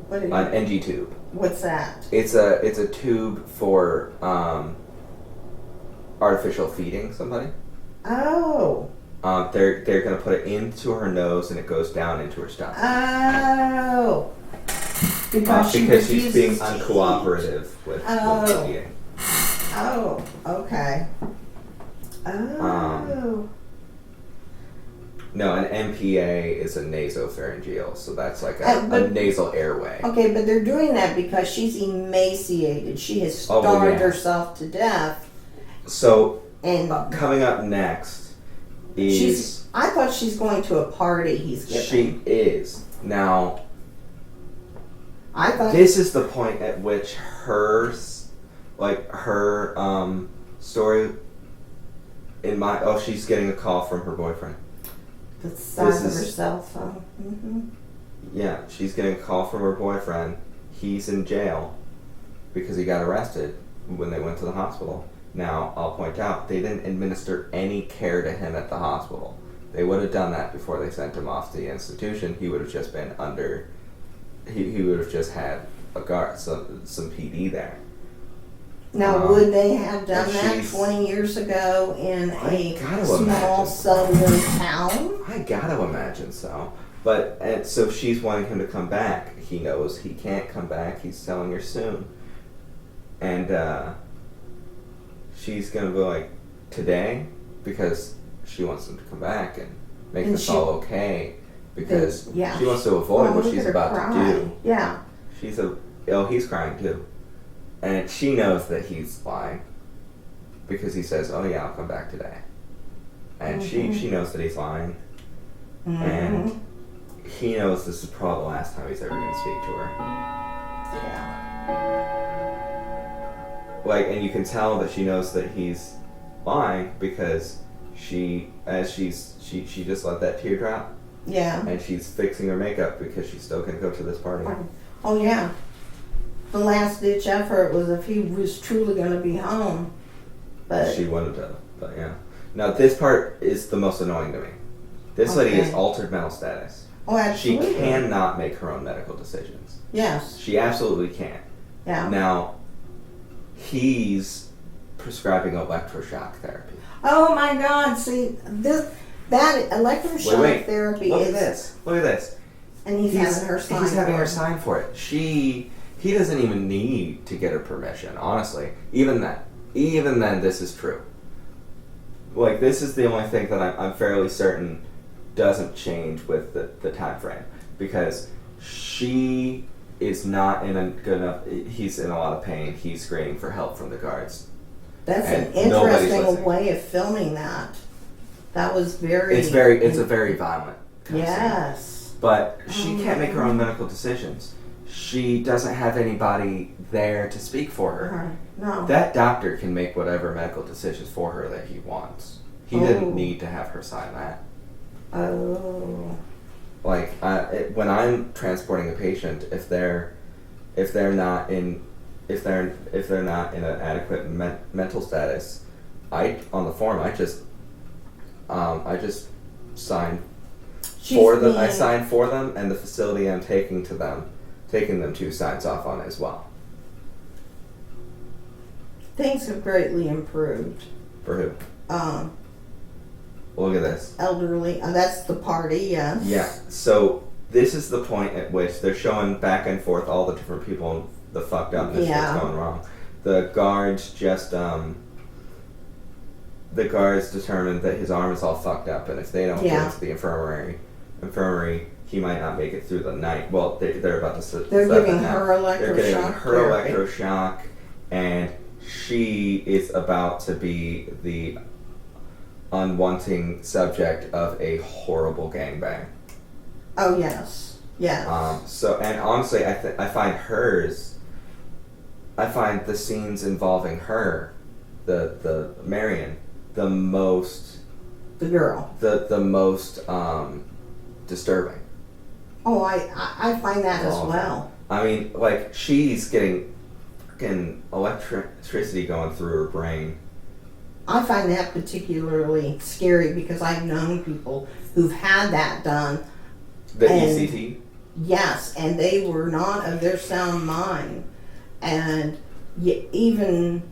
An NG tube. What's that? It's a tube for artificial feeding somebody. Oh. They're gonna put it into her nose and it goes down into her stomach. Oh. Because she's being uncooperative with the eating. Oh, okay. Oh. No, an MPA is a nasopharyngeal, so that's like a But- nasal airway. Okay, but they're doing that because she's emaciated. She has Oh, starved well, yeah. herself to death. So, And coming up next is... I thought she's going to a party he's giving. She is. Now, I thought this is the point at which her story in my... Oh, she's getting a call from her boyfriend. the size of this her is- cell phone. Mm-hmm. Yeah, she's getting a call from her boyfriend. He's in jail because he got arrested when they went to the hospital. Now, I'll point out, they didn't administer any care to him at the hospital. They would have done that before they sent him off to the institution. He would have just been under... He would have just had a guard, some PD there. Now, would they have done and that she's- 20 years ago in a gotta small imagine. southern town? I gotta imagine so. But, and so she's wanting him to come back. He knows he can't come back. He's telling her soon. And, she's gonna be like, today? Because she wants him to come back and make And this she- all okay. Because Yeah. she wants to avoid Oh, what look she's at her about to cry. do. Yeah. He's crying too. And she knows that he's lying. Because he says, oh yeah, I'll come back today. And she knows that he's lying. Mm-hmm. And he knows this is probably the last time he's ever going to speak to her. Yeah. Like, and you can tell that she knows that he's lying because she just let that tear drop, Yeah. and she's fixing her makeup because she's still going to go to this party. Oh, yeah. The last ditch effort was if he was truly going to be home. But She wanted to, but yeah. Now, this part is the most annoying to me. This lady Okay. has altered mental status. oh, She absolutely. cannot make her own medical decisions. Yes. She absolutely can't. Yeah. Now, he's prescribing electroshock therapy. Oh my God! See that electroshock Wait. therapy Look is, at this. Look at this. and he's having her sign. He's having for her it. sign for it. He doesn't even need to get her permission. Honestly, even then, this is true. Like, this is the only thing that I'm fairly certain doesn't change with the time frame, because she is not in a good enough. He's in a lot of pain. He's screaming for help from the guards. That's an and nobody's interesting listening. way of filming that. That was very. It's a very violent kind of scene. Yes. But she can't make her own medical decisions. She doesn't have anybody there to speak for her. No. That doctor can make whatever medical decisions for her that he wants. He Oh. didn't need to have her sign that. Oh. Like, when I'm transporting a patient, if they're not in an adequate mental status, on the form I just sign for them. I sign for them, and the facility I'm taking them to signs off on it as well. Things have greatly improved. For who? Look at this. Elderly. That's the party. Yes. Yeah. So this is the point at which they're showing back and forth all the different people and the fucked upness that's going wrong. The guards determined that his arm is all fucked up, and if they don't get into the infirmary, he might not make it through the night. Well, they're about to. They're giving her electroshock. They're giving her therapy. electroshock, and she is about to be the unwanting subject of a horrible gangbang. Oh yes. Yes. So, and honestly, I find the scenes involving her, the Marion, the most disturbing. Oh, I find that as well. I mean, like, she's getting fucking electricity going through her brain. I find that particularly scary because I've known people who've had that done. The ECT? Yes, and they were not of their sound mind. And even...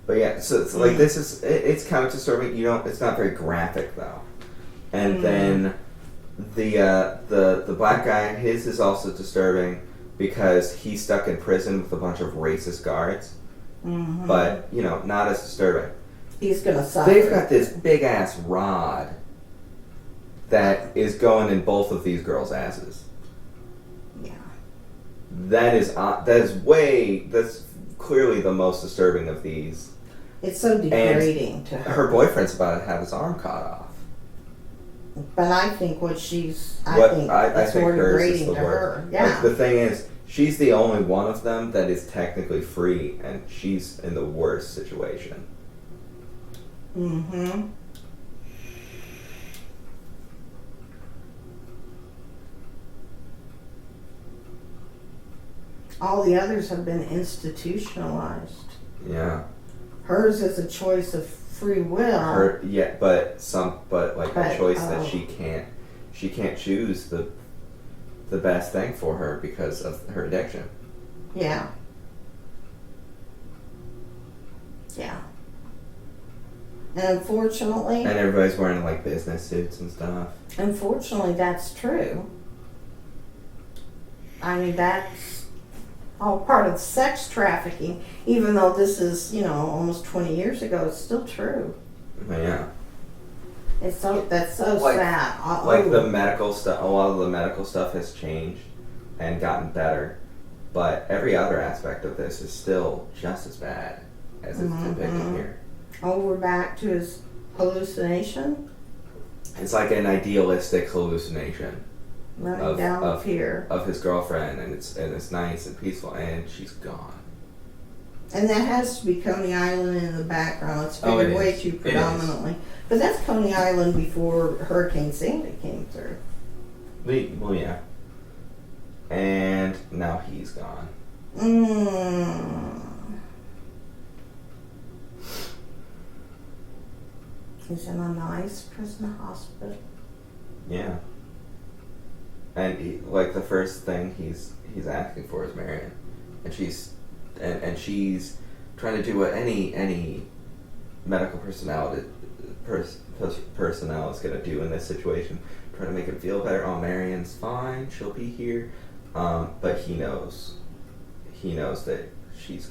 But yeah, so it's like, this is, it's kind of disturbing. It's not very graphic though. And then the black guy, his is also disturbing because he's stuck in prison with a bunch of racist guards. But, not as disturbing. He's gonna suffer. They've got this big ass rod that is going in both of these girls' asses. Yeah. That's clearly the most disturbing of these. It's so degrading to her. Her boyfriend's about to have his arm cut off. But I think I it's think more hers is degrading the to worst. her. Yeah. Like, the thing is, she's the only one of them that is technically free, and she's in the worst situation. Mm-hmm. All the others have been institutionalized. Yeah. Hers is a choice of free will. But a choice that oh. she can't choose the best thing for her because of her addiction. Yeah. Yeah. And unfortunately, And everybody's wearing like business suits and stuff. unfortunately, that's true. I mean, that's all part of sex trafficking. Even though this is, almost 20 years ago, it's still true. But yeah. That's so Like- sad. Like the medical stuff, a lot of the medical stuff has changed and gotten better, but every other aspect of this is still just as bad as it's depicted here. We're back to his hallucination It's like an idealistic hallucination running down the pier. of his girlfriend, and it's nice and peaceful, and she's gone. And that has to be Coney Island in the background. It's Oh, figured it way is. too It is. predominantly. But that's Coney Island before Hurricane Sandy came through. Well, yeah. And now he's gone. He's in a nice prison hospital. Yeah. And like the first thing he's asking for is Marion, and she's trying to do what any medical personnel is gonna do in this situation, try to make him feel better. Oh, Marion's fine, she'll be here, but he knows that she's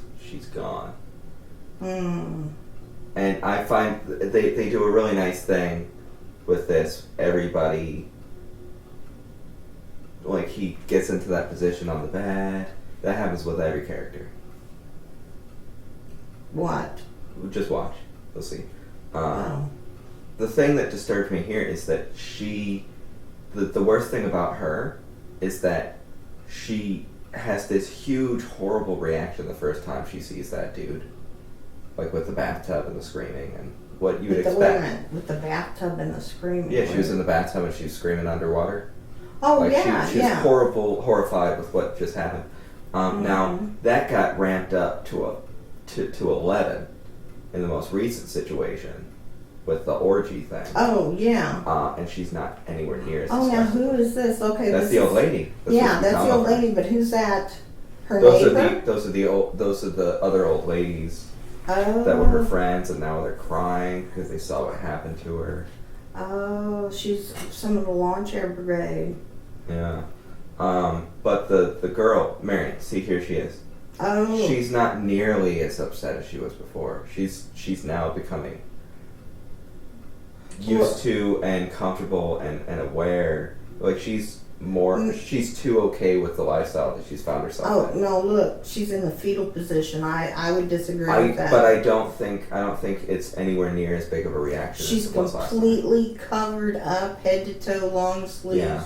gone. And I find they do a really nice thing with this. Everybody, like, he gets into that position on the bed. That happens with every character. What? Just watch. You'll see. Oh. The thing that disturbed me here is that the worst thing about her is that she has this huge, horrible reaction the first time she sees that dude. Like with the bathtub and the screaming and what you would expect. Wait a minute, with the bathtub and the screaming. Yeah, she was in the bathtub and she was screaming underwater. Oh, Like yeah, she was horrified with what just happened. Now that got ramped up to 11 in the most recent situation with the orgy thing. Oh, yeah. And she's not anywhere near as Oh, now disgusting. who is this? Okay, That's this the old is- lady. Yeah, that's the old lady, but who's that? Her Those neighbor? are the other old ladies Oh. that were her friends, and now they're crying because they saw what happened to her. Oh, she's some of the lawn chair brigade. Yeah. But the girl, Marion, see, here she is. Oh. She's not nearly as upset as she was before. She's now becoming used to and comfortable and aware. Like she's too okay with the lifestyle that she's found herself Oh, in. no, look, she's in the fetal position. I would disagree with that. But I don't think it's anywhere near as big of a reaction. She's as it was last time. completely covered up, head to toe, long sleeves. Yeah.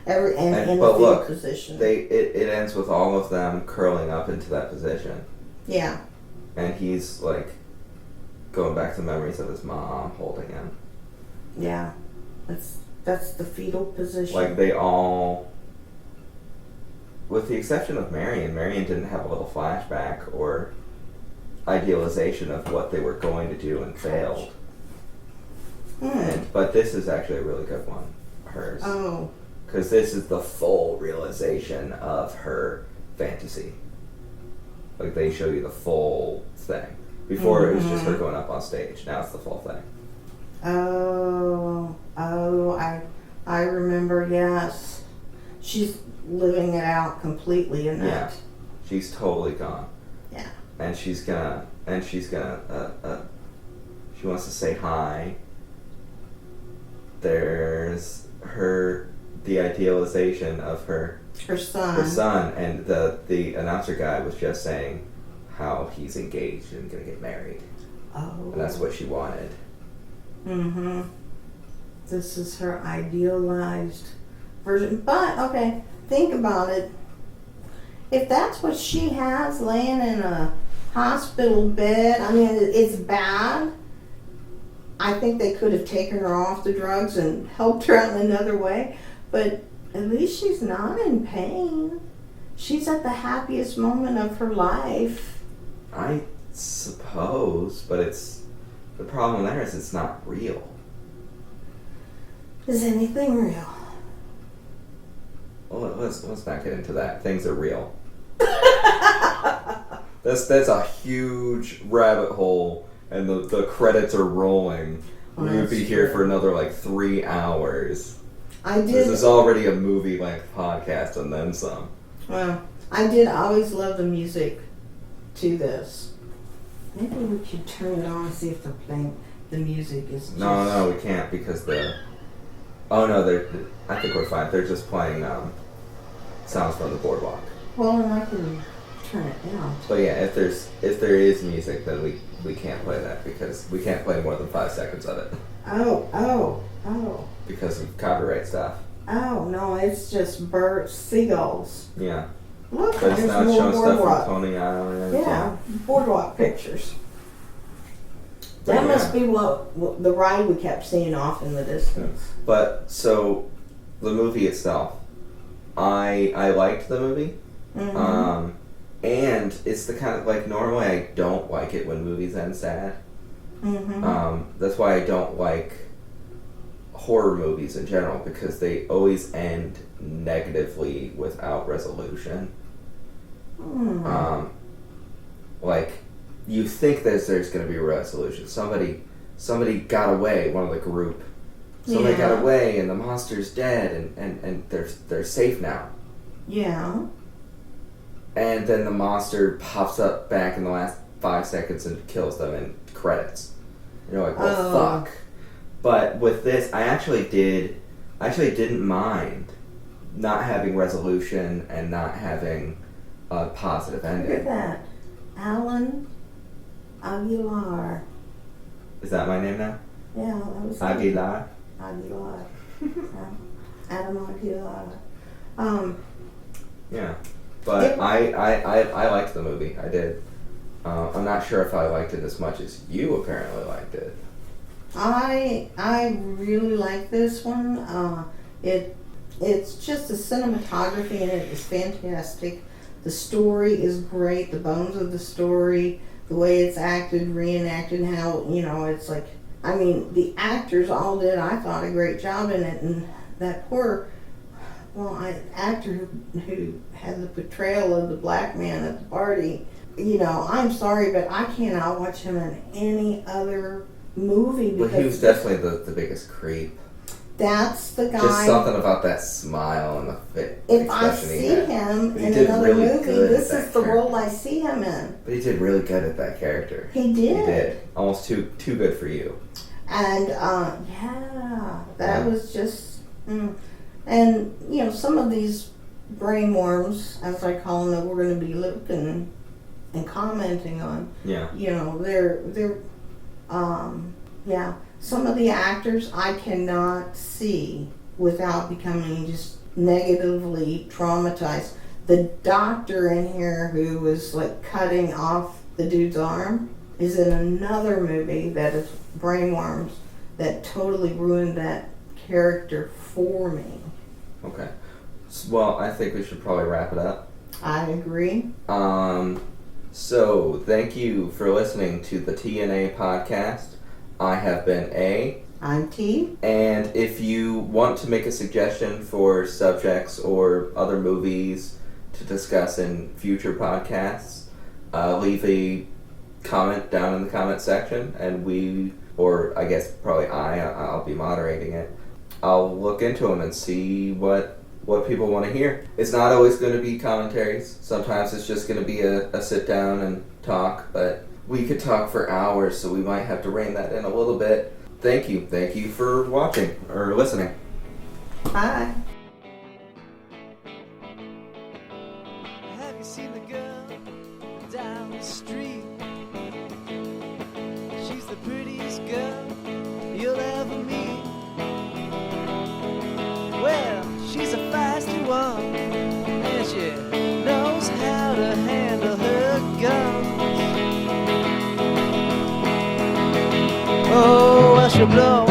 In the but fetal look, position. it ends with all of them curling up into that position. Yeah. And he's like going back to memories of his mom holding him. Yeah. That's the fetal position. Like they all, with the exception of Marion didn't have a little flashback or idealization of what they were going to do and failed. But this is actually a really good one, hers. Oh. Because this is the full realization of her fantasy. Like they show you the full thing. Before it was just her going up on stage. Now it's the full thing. Oh, I remember, yes. She's living it out completely in that. Yeah. She's totally gone. Yeah. And she's gonna She wants to say hi. There's the idealization of her son, and the announcer guy was just saying how he's engaged and gonna get married. Oh. And that's what she wanted. Mm-hmm. This is her idealized version. But, okay, think about it. If that's what she has laying in a hospital bed, I mean, it's bad. I think they could have taken her off the drugs and helped her out in another way. But at least she's not in pain. She's at the happiest moment of her life. I suppose, but the problem there is it's not real. Is anything real? Well, let's not get into that. Things are real. That's a huge rabbit hole, and the credits are rolling. Well, We would be here for another 3 hours. This is already a movie-length podcast and then some. Well, I did always love the music to this. Maybe we could turn it on and see if they're playing the music is just... No, we can't because Oh no, I think we're fine. They're just playing sounds from the boardwalk. Well, and I can turn it down. But yeah, if there is music, then we can't play that because we can't play more than 5 seconds of it. Oh. Because of copyright stuff. Oh, no, it's just birds, seagulls. Yeah. Look, But it's there's not more showing stuff from boardwalk. Coney Island and everything. Yeah, boardwalk pictures. But That yeah. must be what the ride we kept seeing off in the distance. But so the movie itself, I liked the movie. Mm-hmm. And it's the kind of normally I don't like it when movies end sad. Mm-hmm. That's why I don't like horror movies in general because they always end negatively without resolution. Mm. You think there's going to be a resolution. Somebody got away. One of the group. Somebody got away, and the monster's dead, and they're safe now. Yeah. And then the monster pops up back in the last 5 seconds and kills them in credits. And you're like, well, fuck. But with this, I actually didn't mind not having resolution and not having a positive ending. Look at that. Alan Aguilar. Is that my name now? Yeah, that was Aguilar? Aguilar. Adam Aguilar. Yeah. But I liked the movie. I did. I'm not sure if I liked it as much as you apparently liked it. I really like this one. It's just the cinematography in it is fantastic. The story is great. The bones of the story, the way it's acted, reenacted, how it's the actors all did, I thought, a great job in it, and that poor actor who had the portrayal of the black man at the party. I'm sorry, but I cannot watch him in any other movie because But he was definitely the biggest creep. that's the guy. Just something about that smile and the fit. If I see him in another movie, this is the role I see him in. But he did really good at that character. He did. He did. Almost too good for you. And that was just. And some of these brainworms, as I call them, that we're going to be looking and commenting on. Yeah. They're some of the actors I cannot see without becoming just negatively traumatized. The doctor in here who was cutting off the dude's arm is in another movie that is brainworms that totally ruined that character for me. Okay. Well, I think we should probably wrap it up. I agree. So thank you for listening to the TNA podcast. I have been A. I'm T. And if you want to make a suggestion for subjects or other movies to discuss in future podcasts, leave a comment down in the comment section, and I guess probably I'll be moderating it. I'll look into them and see what people want to hear. It's not always going to be commentaries. Sometimes it's just going to be a sit down and talk, but we could talk for hours, so we might have to rein that in a little bit. Thank you for watching or listening. Bye. Have you seen the girl down the street? She's the prettiest girl you'll ever meet. Well, she's a feisty one, and she knows how to handle her guns. Oh, well, she'll blow